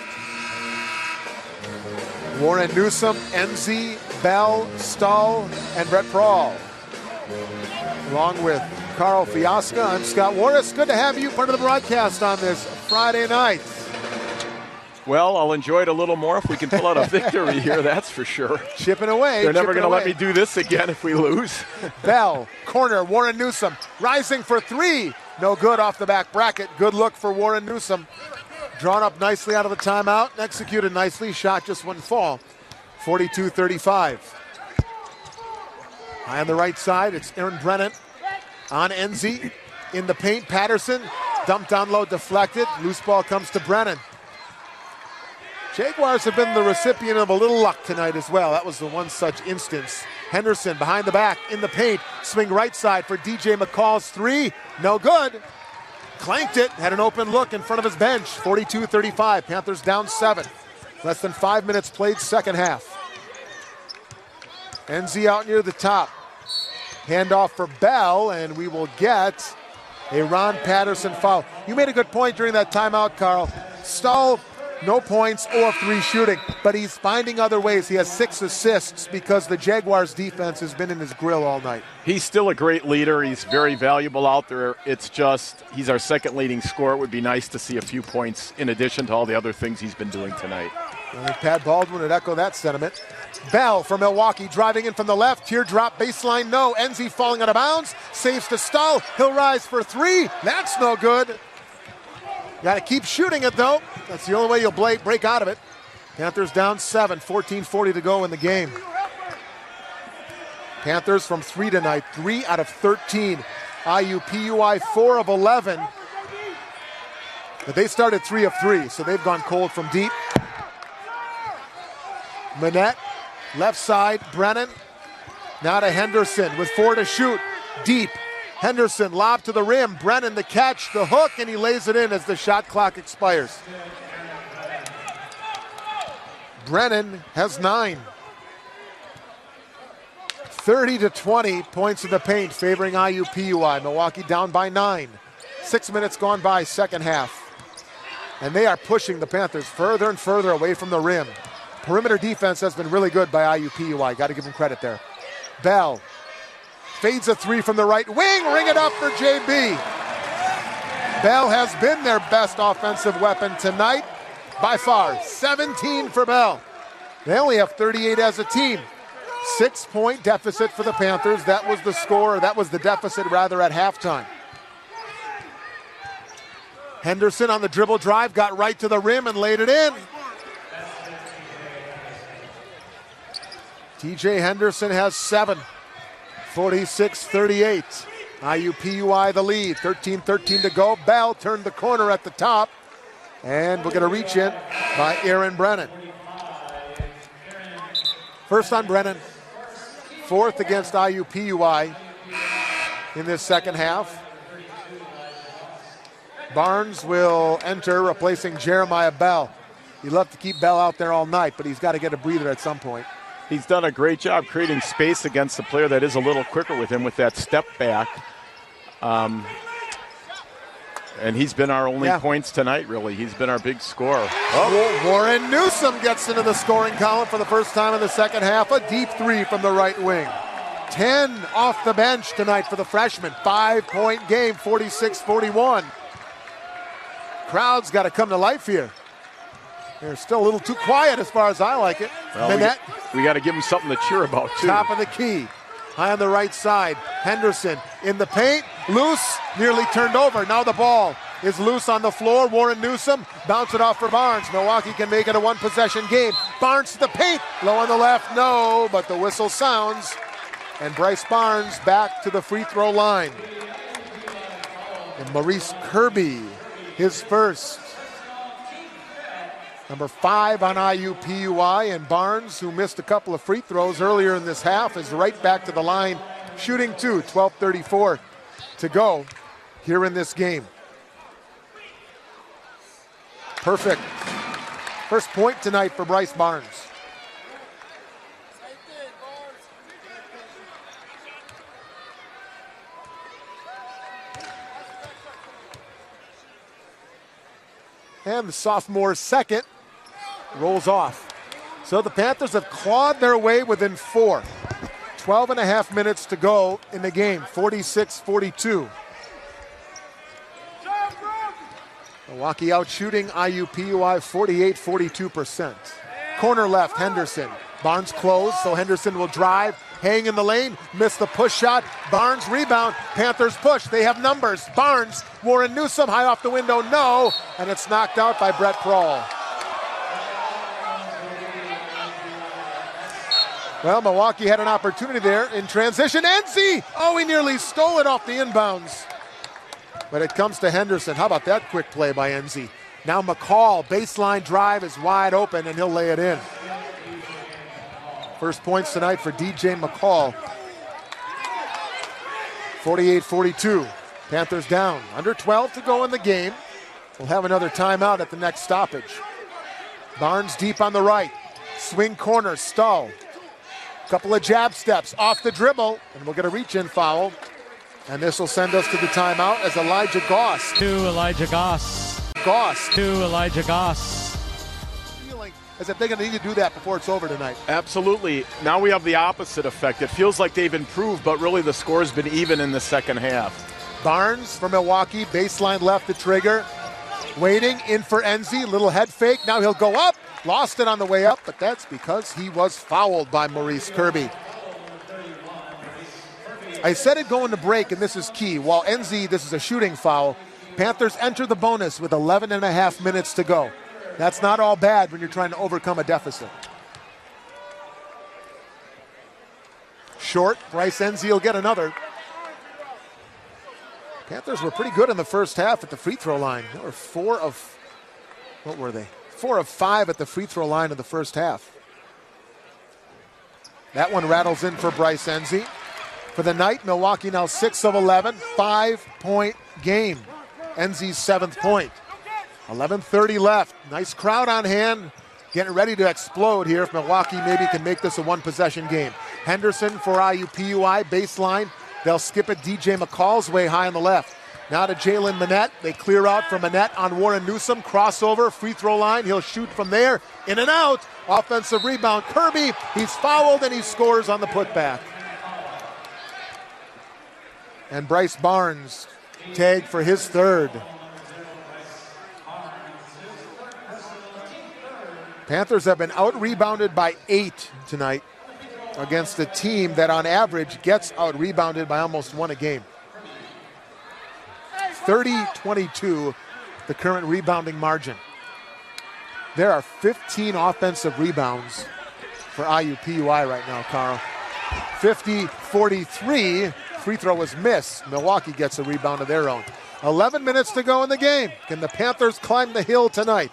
Warren Newsom, Enzi, Bell, Stull, and Brett Prawl. Along with Carl Fiasca, I'm Scott Warris. Good to have you part of the broadcast on this Friday night. Well, I'll enjoy it a little more if we can pull out a victory here, that's for sure. Chipping away. They're never going to let me do this again if we lose. Bell, corner, Warren Newsom, rising for 3. No good off the back bracket. Good look for Warren Newsom. Drawn up nicely out of the timeout and executed nicely. Shot just wouldn't fall. 42-35. High on the right side, it's Aaron Brennan on Enzi. In the paint, Patterson. Dumped down low, deflected. Loose ball comes to Brennan. Jaguars have been the recipient of a little luck tonight as well. That was the one such instance. Henderson behind the back, in the paint. Swing right side for DJ McCall's 3. No good. Clanked it, had an open look in front of his bench. 42-35, Panthers down 7. Less than 5 minutes played, second half. Enzi out near the top. Handoff for Bell, and we will get a Ron Patterson foul. You made a good point during that timeout, Carl. Stull, no points or 3 shooting, but he's finding other ways. He has 6 assists because the Jaguars' defense has been in his grill all night. He's still a great leader. He's very valuable out there. It's just he's our second leading scorer. It would be nice to see a few points in addition to all the other things he's been doing tonight. I think Pat Baldwin would echo that sentiment. Bell for Milwaukee, driving in from the left. Teardrop, baseline, no. Enzi falling out of bounds. Saves to Stull. He'll rise for 3. That's no good. Got to keep shooting it, though. That's the only way you'll break out of it. Panthers down 7, 14:40 to go in the game. Panthers from 3 tonight, 3 out of 13. IUPUI 4 of 11. But they started 3 of 3, so they've gone cold from deep. Manette, left side, Brennan. Now to Henderson with 4 to shoot. Deep. Henderson, lob to the rim. Brennan the catch, the hook, and he lays it in as the shot clock expires. Brennan has 9. 30-20 points in the paint favoring IUPUI. Milwaukee down by 9. 6 minutes gone by, second half. And they are pushing the Panthers further and further away from the rim. Perimeter defense has been really good by IUPUI. Got to give them credit there. Bell fades a 3 from the right wing. Ring it up for JB. Bell has been their best offensive weapon tonight by far. 17 for Bell. They only have 38 as a team. 6-point deficit for the Panthers. That was the score, that was the deficit rather at halftime. Henderson on the dribble drive, got right to the rim and laid it in. TJ Henderson has 7. 46-38. IUPUI the lead. 13-13 to go. Bell turned the corner at the top. And we're going to reach in by Aaron Brennan. First on Brennan. 4th against IUPUI in this second half. Barnes will enter, replacing Jeremiah Bell. He'd love to keep Bell out there all night, but he's got to get a breather at some point. He's done a great job creating space against the player that is a little quicker with him with that step back. And he's been our only points tonight, really. He's been our big scorer. Oh. Warren Newsom gets into the scoring column for the first time in the second half. A deep 3 from the right wing. 10 off the bench tonight for the freshman. 5-point game, 46-41. Crowd's got to come to life here. They're still a little too quiet as far as I like it. Well, Minette. We got to give them something to cheer about, too. Top of the key. High on the right side. Henderson in the paint. Loose. Nearly turned over. Now the ball is loose on the floor. Warren Newsom bounce it off for Barnes. Milwaukee can make it a one-possession game. Barnes to the paint. Low on the left. No, but the whistle sounds. And Bryce Barnes back to the free throw line. And Maurice Kirby, his first. Number 5 on Iupui, and Barnes, who missed a couple of free throws earlier in this half, is right back to the line, shooting 2, 12:34 to go here in this game. Perfect. First point tonight for Bryce Barnes. And the sophomore's second rolls off. So the Panthers have clawed their way within 4. 12 and a half minutes to go in the game, 46-42. Milwaukee out shooting Iupui 48-42%. Corner left, Henderson. Barnes closed, so Henderson will drive, hang in the lane, miss the push shot. Barnes rebound, Panthers push. They have numbers. Barnes, Warren Newsom, high off the window, no. And it's knocked out by Brett Prawl. Well, Milwaukee had an opportunity there in transition. Enzi! Oh, he nearly stole it off the inbounds. But it comes to Henderson. How about that quick play by Enzi? Now McCall, baseline drive is wide open, and he'll lay it in. First points tonight for DJ McCall. 48-42. Panthers down. Under 12 to go in the game. We'll have another timeout at the next stoppage. Barnes deep on the right. Swing corner, Stahl. Couple of jab steps off the dribble, and we'll get a reach-in foul. And this will send us to the timeout as Elijah Goss. To Elijah Goss. Goss. To Elijah Goss. Feeling as if they're going to need to do that before it's over tonight. Absolutely. Now we have the opposite effect. It feels like they've improved, but really the score's been even in the second half. Barnes for Milwaukee, baseline left the trigger. Waiting, in for Enzi, little head fake. Now he'll go up. Lost it on the way up, but that's because he was fouled by Maurice Kirby. I said it going to break, and this is key. While Enzi, this is a shooting foul, Panthers enter the bonus with 11 and a half minutes to go. That's not all bad when you're trying to overcome a deficit. Short, Bryce Enzi will get another. Panthers were pretty good in the first half at the free throw line. They were 4 of 5 at the free throw line in the first half. That one rattles in for Bryce Enzi. For the night, Milwaukee now 6 of 11, 5-point game. Enzi's 7th point. 11:30 left. Nice crowd on hand. Getting ready to explode here if Milwaukee maybe can make this a one-possession game. Henderson for Iupui, baseline. They'll skip it DJ McCall's way high on the left. Now to Jalen Minette. They clear out from Minette on Warren Newsom. Crossover, free throw line. He'll shoot from there. In and out. Offensive rebound. Kirby, he's fouled and he scores on the putback. And Bryce Barnes tagged for his 3rd. Panthers have been out-rebounded by 8 tonight against a team that on average gets out-rebounded by almost 1 a game. 30-22, the current rebounding margin. There are 15 offensive rebounds for Iupui right now, Carl. 50-43, free throw was missed. Milwaukee gets a rebound of their own. 11 minutes to go in the game. Can the Panthers climb the hill tonight?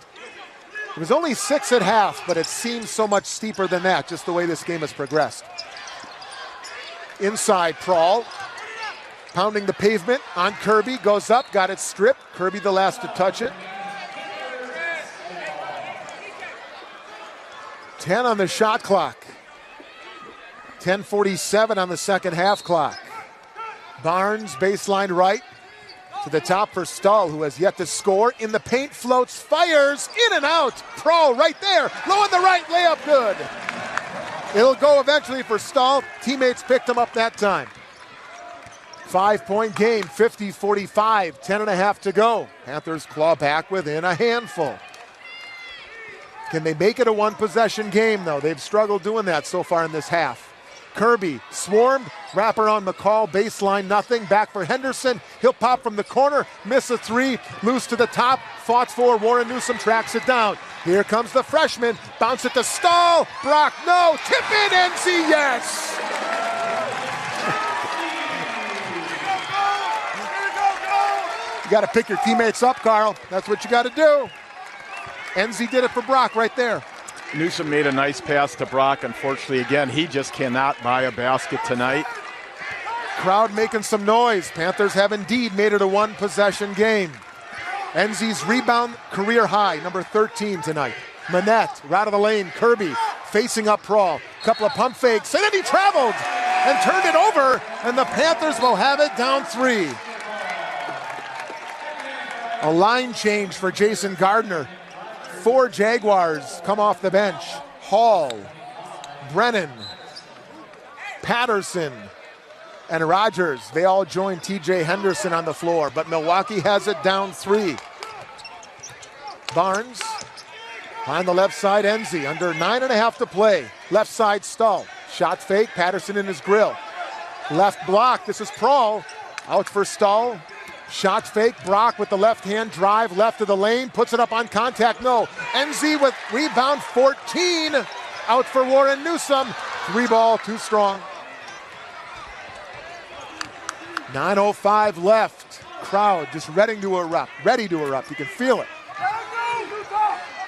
It was only 6 at half, but it seems so much steeper than that, just the way this game has progressed. Inside, Prawl. Pounding the pavement on Kirby, goes up, got it stripped. Kirby the last to touch it. 10 on the shot clock. 10:47 on the second half clock. Barnes, baseline right. To the top for Stahl, who has yet to score. In the paint, floats, fires, in and out. Prawl right there, low on the right, layup good. It'll go eventually for Stahl. Teammates picked him up that time. 5-point game, 50-45, 10 and a half to go. Panthers claw back within a handful. Can they make it a one-possession game, though? They've struggled doing that so far in this half. Kirby swarmed, wrap around McCall, baseline nothing, back for Henderson. He'll pop from the corner, miss a three, loose to the top, fought for, Warren Newsom tracks it down. Here comes the freshman, bounce it to Stahl, Brock, no, tip in, NC, yes! You got to pick your teammates up, Carl. That's what you got to do. NZ did it for Brock right there. Newsom made a nice pass to Brock. Unfortunately, again, he just cannot buy a basket tonight. Crowd making some noise. Panthers have indeed made it a one-possession game. NZ's rebound career high, number 13 tonight. Manette, right of the lane. Kirby facing up Prawl. Couple of pump fakes, and then he traveled and turned it over, and the Panthers will have it down 3. A line change for Jason Gardner. 4 Jaguars come off the bench. Hall, Brennan, Patterson, and Rogers. They all join TJ Henderson on the floor, but Milwaukee has it down 3. Barnes on the left side, Enzi, under 9.5 to play. Left side, Stahl. Shot fake, Patterson in his grill. Left block, this is Prawl. Out for Stahl. Shot fake, Brock with the left hand drive, left of the lane, puts it up on contact, no. NZ with rebound 14, out for Warren Newsom. 3 ball, too strong. 9:05 left. Crowd just ready to erupt, you can feel it.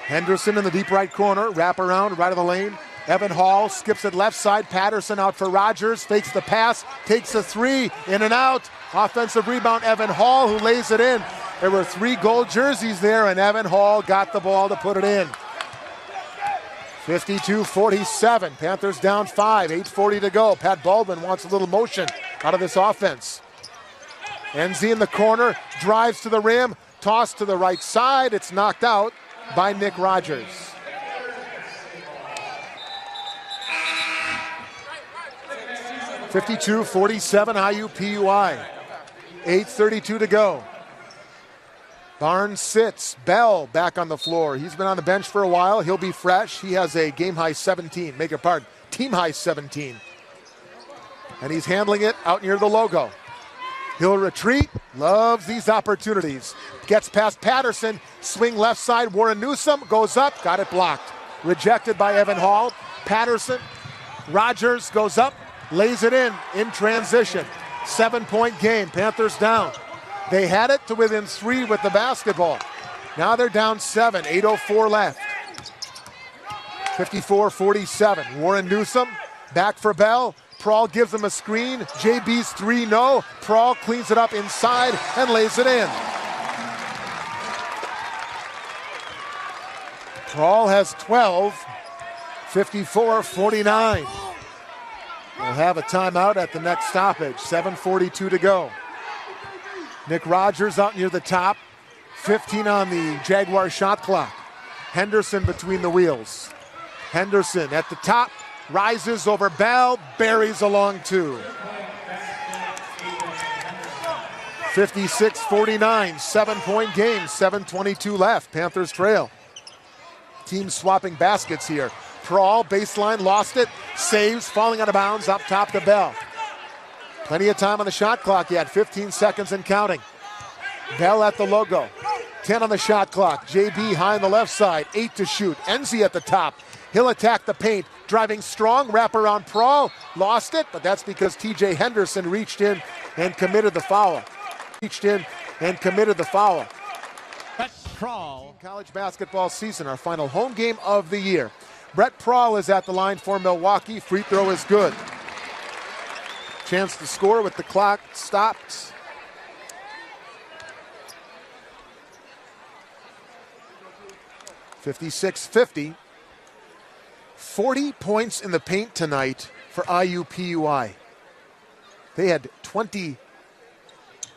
Henderson in the deep right corner, wrap around, right of the lane. Evan Hall skips it left side, Patterson out for Rogers, fakes the pass, takes a 3, in and out. Offensive rebound, Evan Hall, who lays it in. There were 3 gold jerseys there, and Evan Hall got the ball to put it in. 52-47, Panthers down 5, 8:40 to go. Pat Baldwin wants a little motion out of this offense. NZ in the corner, drives to the rim, toss to the right side. It's knocked out by Nick Rogers. (52-47) IUPUI. 8:32 to go. Barnes sits. Bell back on the floor. He's been on the bench for a while. He'll be fresh. He has a game-high 17. Make it pardon. Team-high 17. And he's handling it out near the logo. He'll retreat. Loves these opportunities. Gets past Patterson. Swing left side. Warren Newsom goes up. Got it blocked. Rejected by Evan Hall. Patterson. Rogers goes up. Lays it in transition. 7-point game. Panthers down. They had it to within 3 with the basketball. Now they're down 7. 8:04 left. 54-47. Warren Newsom back for Bell. Prawl gives him a screen. JB's 3, no. Prawl cleans it up inside and lays it in. Prawl has 12. 54-49. We'll have a timeout at the next stoppage. 7:42 to go. Nick Rogers out near the top. 15 on the Jaguar shot clock. Henderson between the wheels. Henderson at the top. Rises over Bell. Buries along 2. 56-49. 7-point game. 7:22 left. Panthers trail. Team swapping baskets here. Prawl, baseline, lost it, saves, falling out of bounds, up top to Bell. Plenty of time on the shot clock yet, 15 seconds and counting. Bell at the logo, 10 on the shot clock. JB high on the left side, 8 to shoot. Enzi at the top, he'll attack the paint, driving strong, wrap around Prawl, lost it, but that's because TJ Henderson reached in and committed the foul. Brett Prawl. College basketball season, our final home game of the year. Brett Prawl is at the line for Milwaukee. Free throw is good. Chance to score with the clock stopped. (56-50). 40 points in the paint tonight for IUPUI. They had 20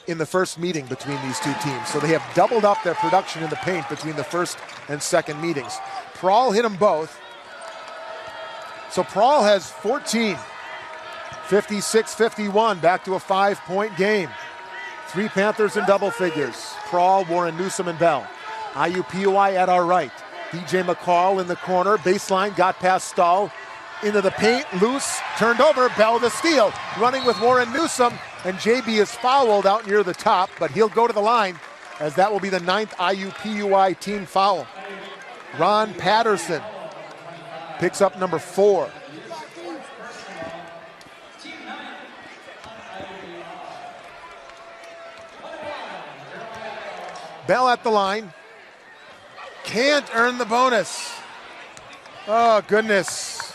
in the first meeting between these two teams. So they have doubled up their production in the paint between the first and second meetings. Prawl hit them both. So Prawl has 14. 56-51, back to a 5-point game. 3 Panthers in double figures. Prawl, Warren Newsom, and Bell. IUPUI at our right. DJ McCall in the corner, baseline, got past Stahl, into the paint, loose, turned over, Bell the steal. Running with Warren Newsom, and JB is fouled out near the top, but he'll go to the line as that will be the 9th IUPUI team foul. Ron Patterson picks up number 4. Bell at the line. Can't earn the bonus. Oh, goodness.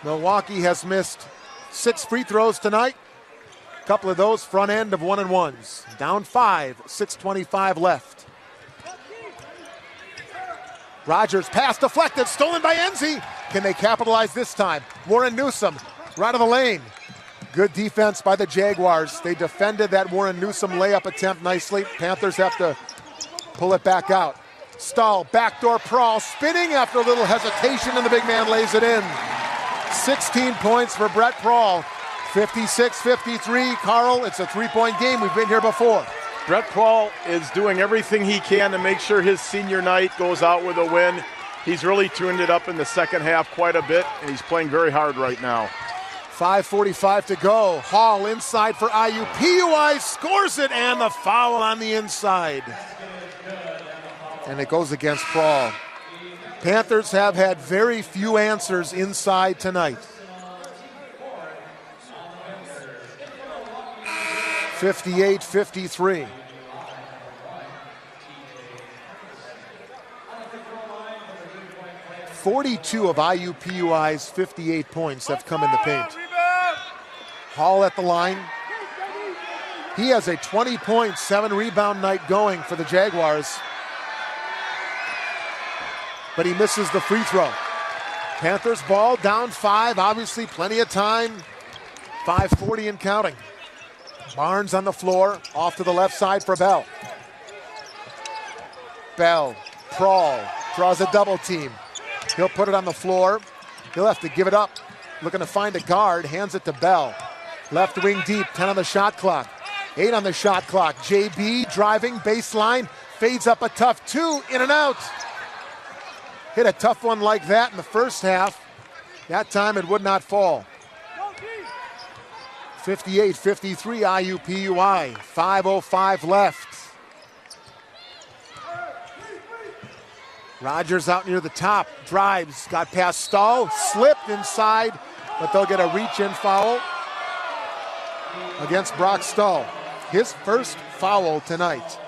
Milwaukee has missed 6 free throws tonight. A couple of those front end of 1-and-1s. Down 5, 6:25 left. Rogers pass deflected, stolen by Enzi. Can they capitalize this time? Warren Newsom, right of the lane. Good defense by the Jaguars. They defended that Warren Newsom layup attempt nicely. Panthers have to pull it back out. Stahl, backdoor Prawl, spinning after a little hesitation, and the big man lays it in. 16 points for Brett Prawl. 56-53. Carl, it's a 3-point game. We've been here before. Brett Prawl is doing everything he can to make sure his senior night goes out with a win. He's really tuned it up in the second half quite a bit, and he's playing very hard right now. 5:45 to go. Hall inside for IUPUI, scores it, and the foul on the inside. And it goes against Prawl. Panthers have had very few answers inside tonight. 58-53. (42 of IUPUI's 58 points have come in the paint. Hall at the line. He has a 20-point, 7-rebound night going for the Jaguars. But he misses the free throw. Panthers ball down 5, obviously plenty of time. 5:40 and counting. Barnes on the floor, off to the left side for Bell. Bell, Prawl, draws a double team. He'll put it on the floor. He'll have to give it up. Looking to find a guard, hands it to Bell. Left wing deep, 10 on the shot clock. 8 on the shot clock. JB driving, baseline, fades up a tough 2, in and out. Hit a tough one like that in the first half. That time it would not fall. 58-53 IUPUI, 5:05 left. Rogers out near the top, drives, got past Stahl, slipped inside, but they'll get a reach-in foul against Brock Stahl. His first foul tonight.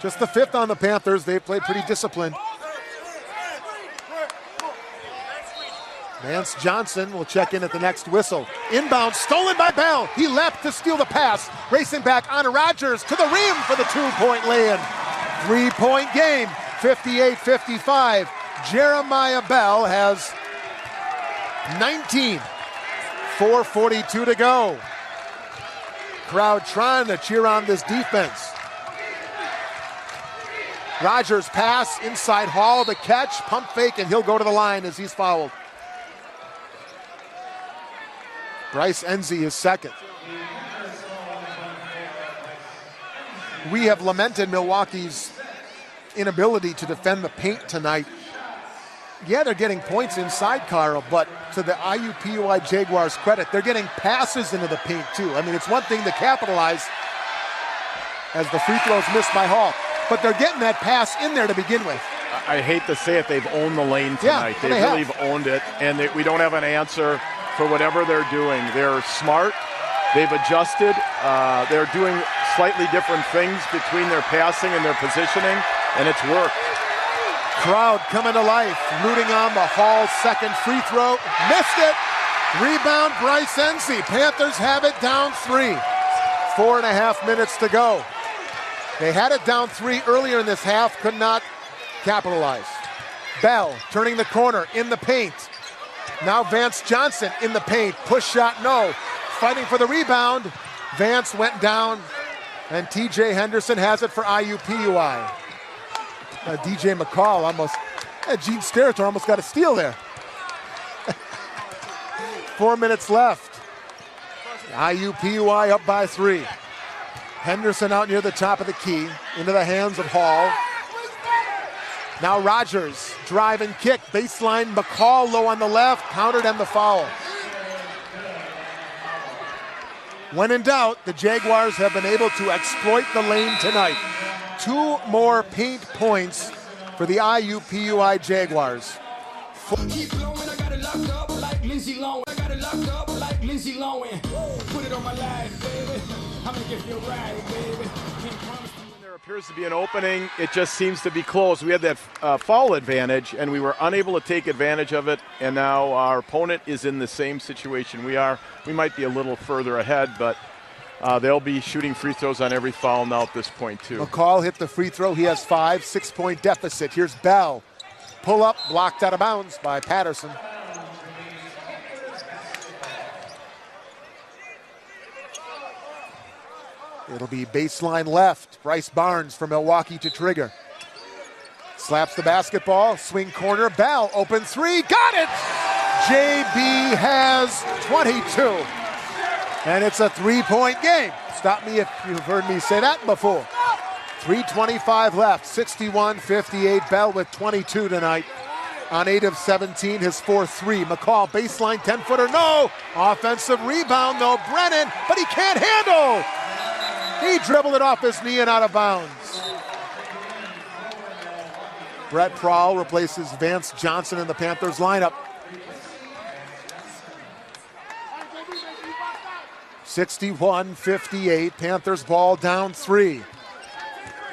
Just the 5th on the Panthers. They played pretty disciplined. Vance Johnson will check in at the next whistle. Inbound, stolen by Bell. He leapt to steal the pass. Racing back on Rogers to the rim for the 2-point lay-in. 3-point game, 58-55. Jeremiah Bell has 19. 4:42 to go. Crowd trying to cheer on this defense. Rogers pass, inside Hall, the catch, pump fake, and he'll go to the line as he's fouled. Bryce Enzi is second. We have lamented Milwaukee's inability to defend the paint tonight. Yeah, they're getting points inside, Carl, but to the IUPUI Jaguars' credit, they're getting passes into the paint too. I mean, it's one thing to capitalize as the free throws missed by Hall, but they're getting that pass in there to begin with. I hate to say it, they've owned the lane tonight. Yeah, they really have owned it, and we don't have an answer for whatever they're doing. They're smart. They've adjusted. They're doing slightly different things between their passing and their positioning, and it's worked. Crowd coming to life, rooting on the Hall second free throw. Missed it. Rebound, Bryce Enzi. Panthers have it down 3. 4.5 minutes to go. They had it down 3 earlier in this half, could not capitalize. Bell turning the corner in the paint. Now Vance Johnson in the paint. Push shot, no. Fighting for the rebound. Vance went down, and TJ Henderson has it for IUPUI. DJ McCall almost, Gene Sterator almost got a steal there. 4 minutes left. IUPUI up by 3. Henderson out near the top of the key, into the hands of Hall. Now Rogers, drive and kick, baseline, McCall low on the left, countered and the foul. When in doubt, the Jaguars have been able to exploit the lane tonight. 2 more paint points for the IUPUI Jaguars. Keep blowing, I got it locked up like Lindsay Lohan. I got it locked up like Lindsay Lohan. Put it on my life, baby. I'm gonna give you a ride, baby. Can't promise you. When there appears to be an opening, it just seems to be close. We had that foul advantage, and we were unable to take advantage of it, and now our opponent is in the same situation we are. We might be a little further ahead, but they'll be shooting free throws on every foul now at this point, too. McCall hit the free throw. He has 5, 6-point deficit. Here's Bell. Pull up, blocked out of bounds by Patterson. It'll be baseline left. Bryce Barnes from Milwaukee to trigger. Slaps the basketball, swing corner, Bell, open 3, got it! JB has 22. And it's a 3-point game. Stop me if you've heard me say that before. 3:25 left, 61-58. Bell with 22 tonight on 8 of 17, his 4th-3. McCall, baseline 10-footer, no! Offensive rebound, though, Brennan, but he can't handle! He dribbled it off his knee and out of bounds. Brett Prowl replaces Vance Johnson in the Panthers lineup. 61-58, Panthers ball down 3.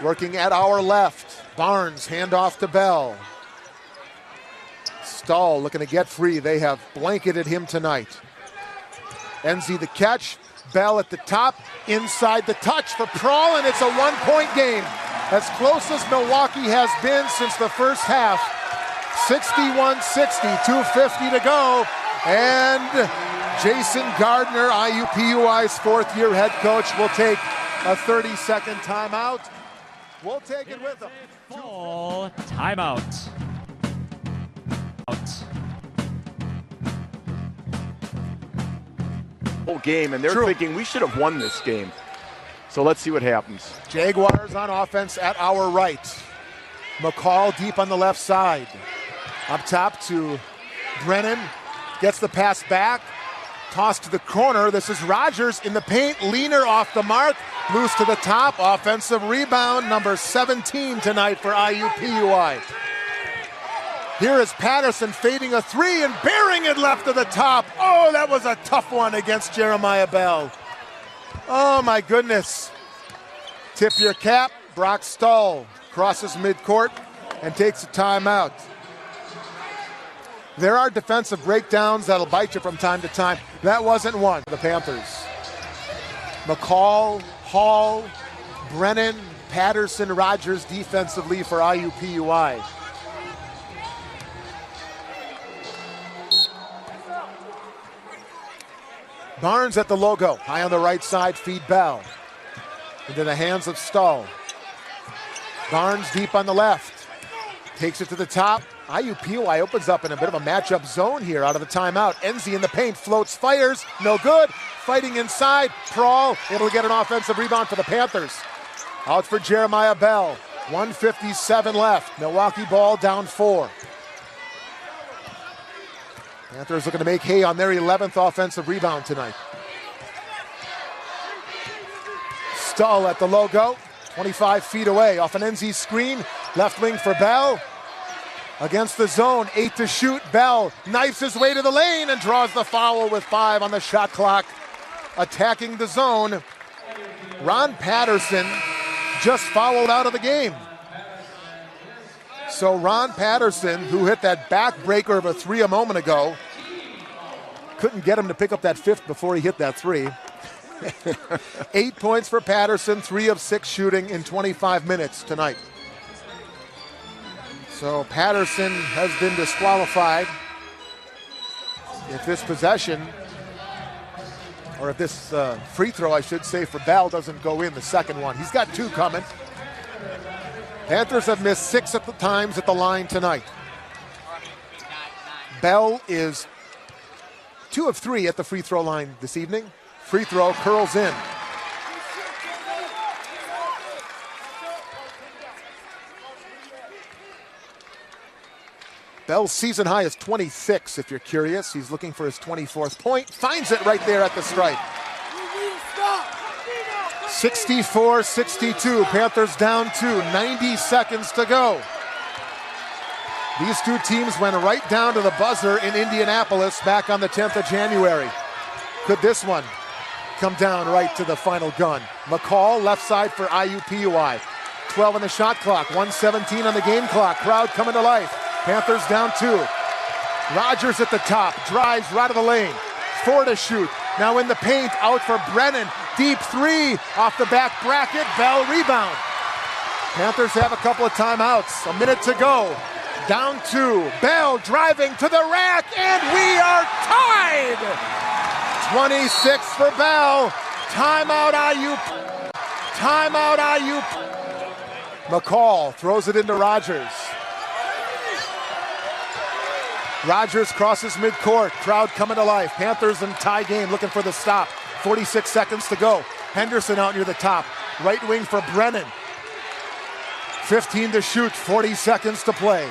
Working at our left, Barnes, handoff to Bell. Stahl looking to get free. They have blanketed him tonight. Enzi the catch, Bell at the top, inside the touch for Prowl, and it's a 1-point game. As close as Milwaukee has been since the first half. 61-60, 2:50 to go, and Jason Gardner, IUPUI's 4th-year head coach, will take a 30-second timeout. We'll take it with him. Full timeout. Whole game, and they're thinking we should have won this game. So let's see what happens. Jaguars on offense at our right. McCall deep on the left side. Up top to Brennan. Gets the pass back. Toss to the corner. This is Rogers in the paint. Leaner off the mark. Loose to the top. Offensive rebound, number 17 tonight for IUPUI. Here is Patterson fading a 3 and bearing it left to the top. Oh, that was a tough one against Jeremiah Bell. Oh, my goodness. Tip your cap. Brock Stahl crosses midcourt and takes a timeout. There are defensive breakdowns that'll bite you from time to time. That wasn't one. The Panthers. McCall, Hall, Brennan, Patterson, Rogers defensively for IUPUI. Barnes at the logo. High on the right side, feed Bell. Into the hands of Stahl. Barnes deep on the left. Takes it to the top. IUPUI opens up in a bit of a matchup zone here out of the timeout. Enzi in the paint, floats, fires, no good. Fighting inside, Prowl, able to get an offensive rebound for the Panthers. Out for Jeremiah Bell, 1:57 left. Milwaukee ball down 4. Panthers looking to make hay on their 11th offensive rebound tonight. Stahl at the logo, 25 feet away off an Enzi screen. Left wing for Bell. Against the zone, 8 to shoot. Bell knifes his way to the lane and draws the foul with 5 on the shot clock. Attacking the zone. Ron Patterson just fouled out of the game. So Ron Patterson, who hit that backbreaker of a 3 a moment ago, couldn't get him to pick up that 5th before he hit that 3. 8 points for Patterson, 3 of 6 shooting in 25 minutes tonight. So Patterson has been disqualified. If this possession, or if this free throw, I should say, for Bell doesn't go in, the second one. He's got 2 coming. Panthers have missed 6 at the times at the line tonight. Bell is 2 of 3 at the free throw line this evening. Free throw curls in. Bell's season high is 26, if you're curious. He's looking for his 24th point. Finds it right there at the stripe. 64-62. Panthers down 2. 90 seconds to go. These two teams went right down to the buzzer in Indianapolis back on the 10th of January. Could this one come down right to the final gun? McCall, left side for Iupui. 12 on the shot clock, 1:17 on the game clock. Crowd coming to life. Panthers down 2. Rogers at the top, drives right of the lane. 4 to shoot. Now in the paint, out for Brennan. Deep 3 off the back bracket. Bell rebound. Panthers have a couple of timeouts. A minute to go. Down 2. Bell driving to the rack, and we are tied. 26 for Bell. Timeout Iupui. Timeout Iupui. McCall throws it into Rogers. Rogers crosses midcourt. Crowd coming to life. Panthers in tie game looking for the stop. 46 seconds to go. Henderson out near the top. Right wing for Brennan. 15 to shoot. 40 seconds to play.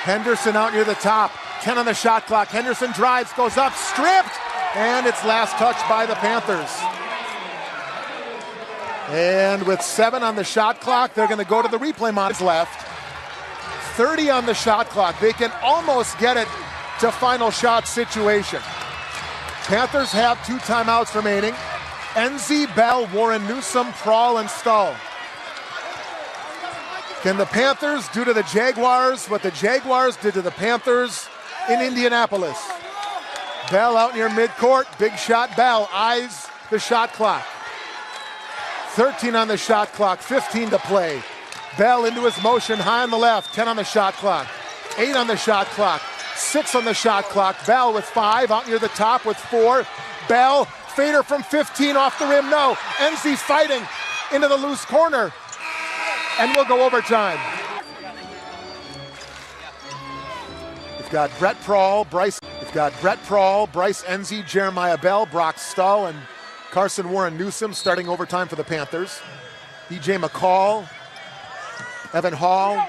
Henderson out near the top. 10 on the shot clock. Henderson drives, goes up, stripped, and it's last touch by the Panthers. And with 7 on the shot clock, they're going to go to the replay monitor left. 30 on the shot clock. They can almost get it to final shot situation. Panthers have 2 timeouts remaining. Enzi, Bell, Warren Newsom, Prawl, and Stahl. Can the Panthers do to the Jaguars what the Jaguars did to the Panthers in Indianapolis? Bell out near midcourt. Big shot. Bell eyes the shot clock. 13 on the shot clock. 15 to play. Bell into his motion, high on the left. 10 on the shot clock. 8 on the shot clock. 6 on the shot clock. Bell with 5 out near the top with 4. Bell, fader from 15 off the rim. No. Enzi fighting into the loose corner. And we'll go overtime. We've got Brett Prawl, Bryce Enzi, Jeremiah Bell, Brock Stahl, and Carson Warren Newsom starting overtime for the Panthers. DJ McCall, Evan Hall,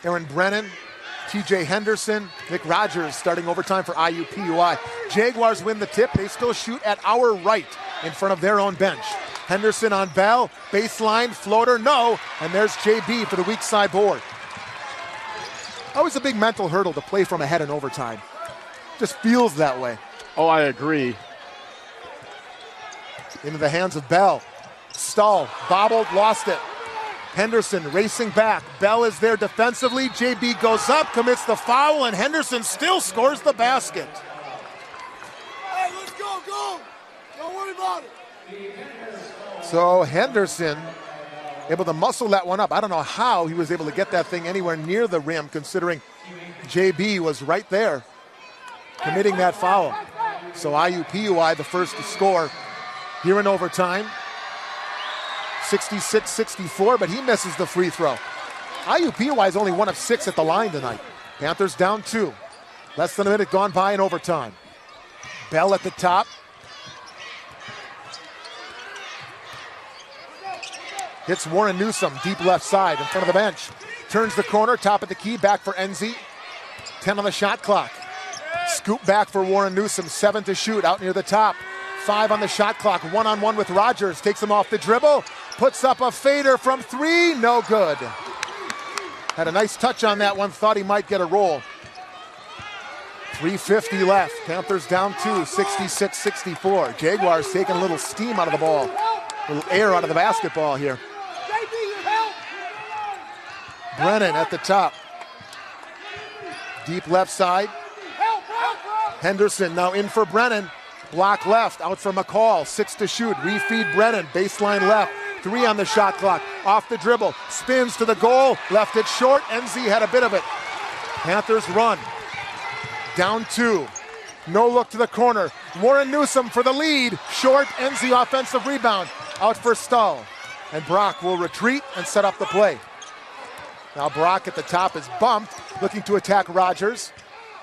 Aaron Brennan, TJ Henderson, Nick Rogers starting overtime for Iupui. Jaguars win the tip. They still shoot at our right in front of their own bench. Henderson on Bell, baseline, floater, no, and there's JB for the weak side board. Always a big mental hurdle to play from ahead in overtime. Just feels that way. Oh, I agree. Into the hands of Bell. Stahl, bobbled, lost it. Henderson racing back. Bell is there defensively. JB goes up, commits the foul, and Henderson still scores the basket. Hey, let's go. Don't worry about it. So Henderson able to muscle that one up. I don't know how he was able to get that thing anywhere near the rim, considering JB was right there committing that foul. So Iupui the first to score here in overtime. 66-64, but he misses the free throw. Iupui is only 1 of 6 at the line tonight. Panthers down 2. Less than a minute gone by in overtime. Bell at the top. Hits Warren Newsom, deep left side in front of the bench. Turns the corner, top of the key, back for Enzi. 10 on the shot clock. Scoop back for Warren Newsom, 7 to shoot, out near the top. 5 on the shot clock, one-on-one with Rogers. Takes him off the dribble, puts up a fader from 3, no good. Had a nice touch on that one, thought he might get a roll. 3:50 left, Panthers down 2, 66-64. Jaguars taking a little steam out of the ball. A little air out of the basketball here. Brennan at the top. Deep left side. Henderson now in for Brennan. Block left, out for McCall. 6 to shoot, refeed Brennan. Baseline left, 3 on the shot clock. Off the dribble, spins to the goal. Left it short, Enzi had a bit of it. Panthers run. Down 2. No look to the corner. Warren Newsom for the lead. Short, Enzi offensive rebound. Out for Stahl. And Brock will retreat and set up the play. Now Brock at the top is bumped, looking to attack Rogers.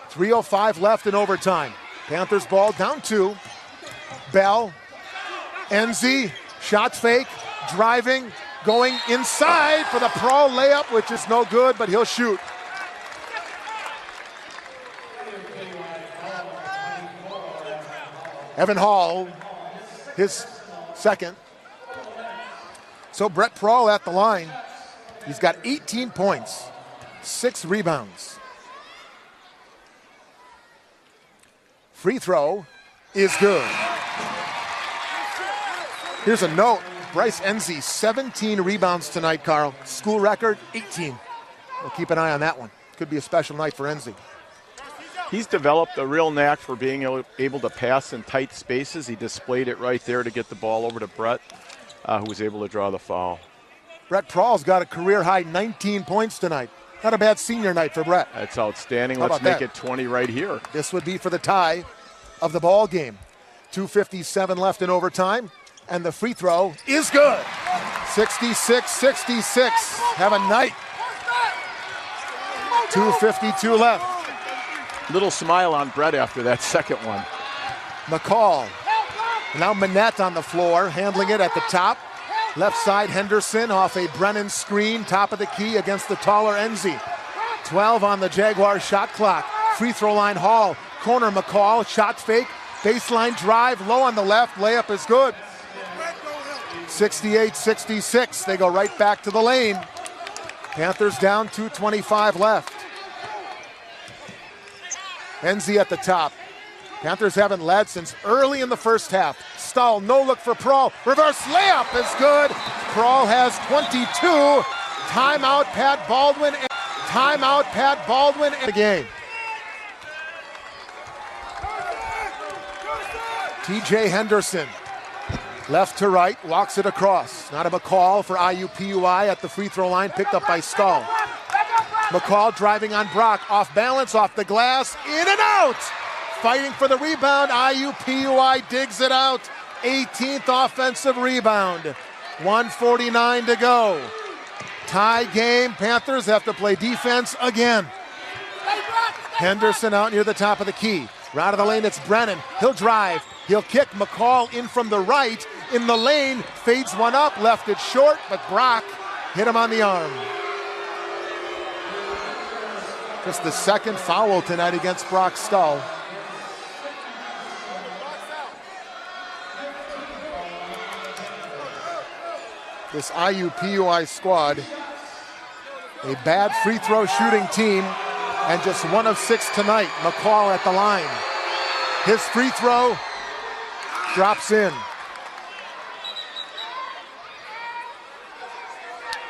3:05 left in overtime. Panthers ball down 2. Bell. Enzi. Shot fake. Driving. Going inside for the Prawl layup, which is no good, but he'll shoot. Evan Hall, his second. So Brett Prawl at the line. He's got 18 points, 6 rebounds. Free throw is good. Here's a note. Bryce Enzi, 17 rebounds tonight, Carl. School record, 18. We'll keep an eye on that one. Could be a special night for Enzi. He's developed a real knack for being able to pass in tight spaces. He displayed it right there to get the ball over to Brett, who was able to draw the foul. Brett Prawl's got a career-high 19 points tonight. Not a bad senior night for Brett. That's outstanding. How Let's about make that? it 20 right here. This would be for the tie of the ball game. 2:57 left in overtime, and the free throw is good. 66-66. Have a night. 2:52 left. Little smile on Brett after that second one. McCall. Now Manette on the floor, handling it at the top. Left side, Henderson off a Brennan screen, top of the key against the taller Enzi. 12 on the Jaguar shot clock. Free throw line, Hall. Corner, McCall, shot fake. Baseline drive, low on the left, layup is good. 68-66, they go right back to the lane. Panthers down, 2:25 left. Enzi at the top. Panthers haven't led since early in the first half. Stahl, no look for Prawl. Reverse layup is good. Prawl has 22. Timeout, Pat Baldwin. Timeout, Pat Baldwin in the game. TJ Henderson, left to right, walks it across. Not a McCall for IUPUI at the free throw line, picked up by Stahl. McCall driving on Brock, off balance, off the glass, in and out. Fighting for the rebound, IUPUI digs it out. 18th offensive rebound. 1:49 to go. Tie game, Panthers have to play defense again. Henderson out near the top of the key. Right of the lane, it's Brennan. He'll drive, he'll kick. McCall in from the right, in the lane, fades one up, left it short, but Brock hit him on the arm. Just the second foul tonight against Brock Stahl. This IUPUI squad, a bad free throw shooting team, and just 1 of 6 tonight. McCall at the line. His free throw drops in.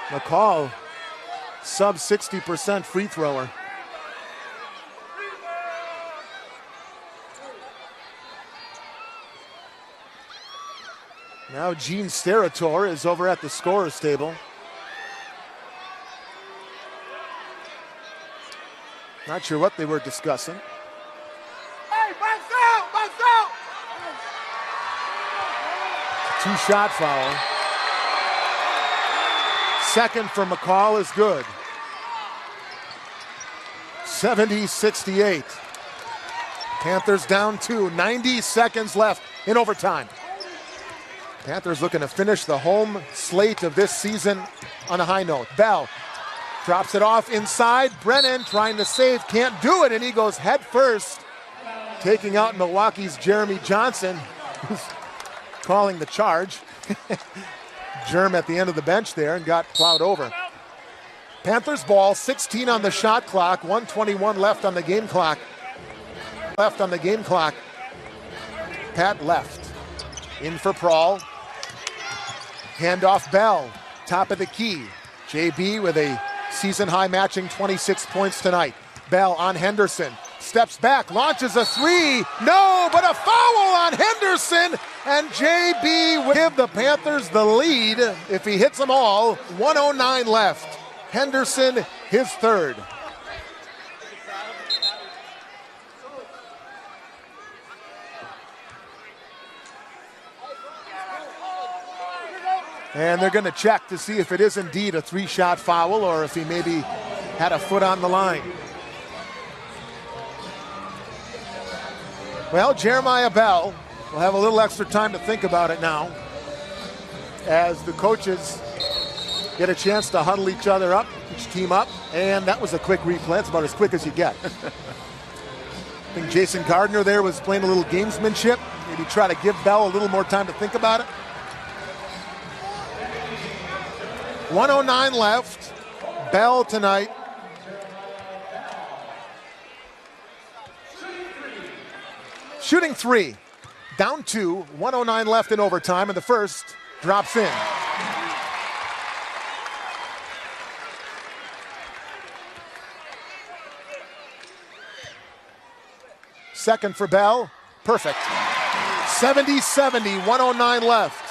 McCall, sub 60% free thrower. Now Gene Sterator is over at the scorer's table. Not sure what they were discussing. Hey, box out! Box out! 2-shot foul. Second for McCall is good. 70-68. Panthers down 2. 90 seconds left in overtime. Panthers looking to finish the home slate of this season on a high note. Bell drops it off inside. Brennan trying to save, can't do it, and he goes head first, taking out Milwaukee's Jeremy Johnson, who's calling the charge. Germ at the end of the bench there and got plowed over. Panthers ball, 16 on the shot clock, 1:21 left on the game clock. Pat left. In for Prawl. Handoff Bell, top of the key. JB with a season-high matching 26 points tonight. Bell on Henderson, steps back, launches a three. No, but a foul on Henderson, and JB will give the Panthers the lead if he hits them all. 1:09 left. Henderson, his third. And they're going to check to see if it is indeed a 3-shot foul or if he maybe had a foot on the line. Well, Jeremiah Bell will have a little extra time to think about it now as the coaches get a chance to huddle each other up, each team up, and that was a quick replay. It's about as quick as you get. I think Jason Gardner there was playing a little gamesmanship. Maybe try to give Bell a little more time to think about it. 109 left. Bell tonight. Shooting 3. Down 2. 109 left in overtime, and the first drops in. Second for Bell. Perfect. 70-70, 109 left.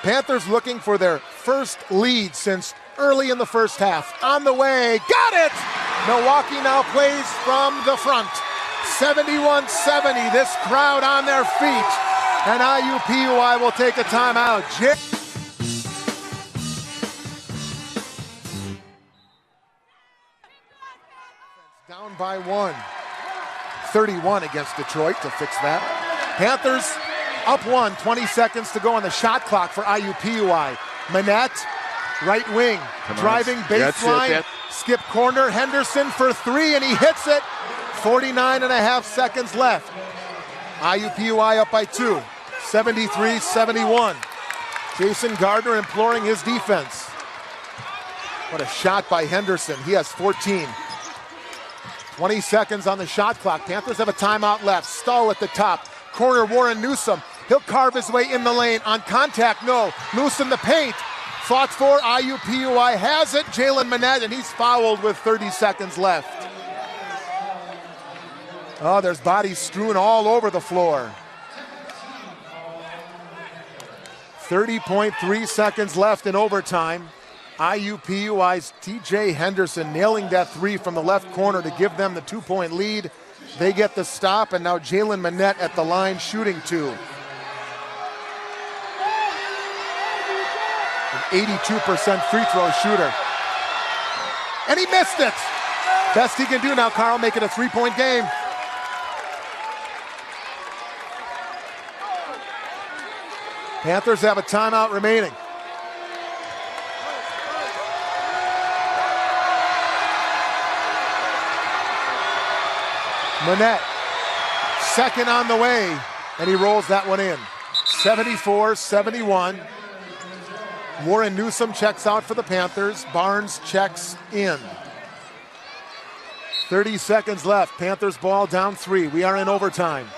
Panthers looking for their first lead since early in the first half. On the way, got it! Milwaukee now plays from the front. 71-70, this crowd on their feet. And Iupui will take a timeout. Down by 1. 31 against Detroit to fix that. Panthers up 1, 20 seconds to go on the shot clock for Iupui. Manette, right wing, driving baseline, skip corner, Henderson for 3, and he hits it. 49.5 seconds left. Iupui up by 2, 73-71. Jason Gardner imploring his defense. What a shot by Henderson. He has 14. 20 seconds on the shot clock. Panthers have a timeout left. Stull at the top. Corner, Warren Newsome. He'll carve his way in the lane. On contact, no. Loose in the paint. Fought for. Iupui has it. Jalen Manette, and he's fouled with 30 seconds left. Oh, there's bodies strewn all over the floor. 30.3 seconds left in overtime. Iupui's TJ Henderson nailing that 3 from the left corner to give them the 2-point lead. They get the stop, and now Jalen Manette at the line shooting 2. An 82% free throw shooter. And he missed it. Best he can do now, Carl, make it a 3-point game. Panthers have a timeout remaining. Manette, second on the way, and he rolls that one in. 74-71. Warren Newsome checks out for the Panthers. Barnes checks in. 30 seconds left. Panthers ball down 3. We are in overtime.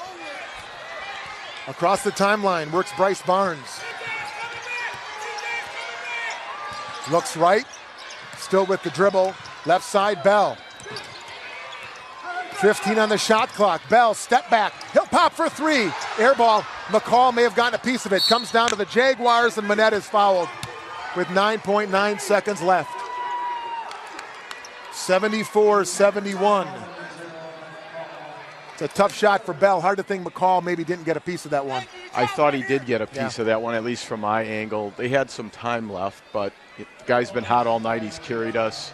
Across the timeline works Bryce Barnes. Looks right, still with the dribble. Left side, Bell. 15 on the shot clock. Bell, step back. He'll pop for 3. Air ball. McCall may have gotten a piece of it. Comes down to the Jaguars, and Manette is fouled with 9.9 seconds left. 74-71. It's a tough shot for Bell. Hard to think McCall maybe didn't get a piece of that one. I thought he did get a piece of that one, at least from my angle. They had some time left, but the guy's been hot all night. He's carried us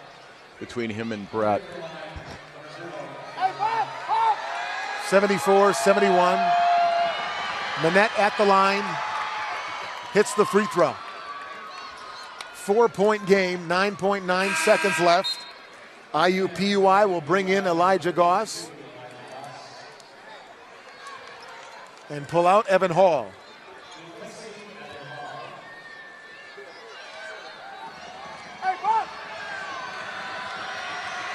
between him and Brett. 74-71. Manette at the line. Hits the free throw. 4-point game, 9.9 seconds left. Iupui will bring in Elijah Goss and pull out Evan Hall.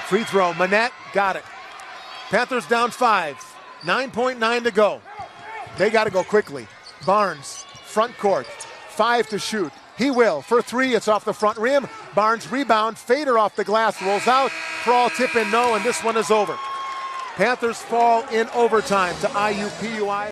Free throw, Manette got it. Panthers down 5, 9.9 to go. They got to go quickly. Barnes, front court, 5 to shoot. He will for 3, it's off the front rim. Barnes rebound, fader off the glass, rolls out. Crawl, tip in, no, and this one is over. Panthers fall in overtime to Iupui.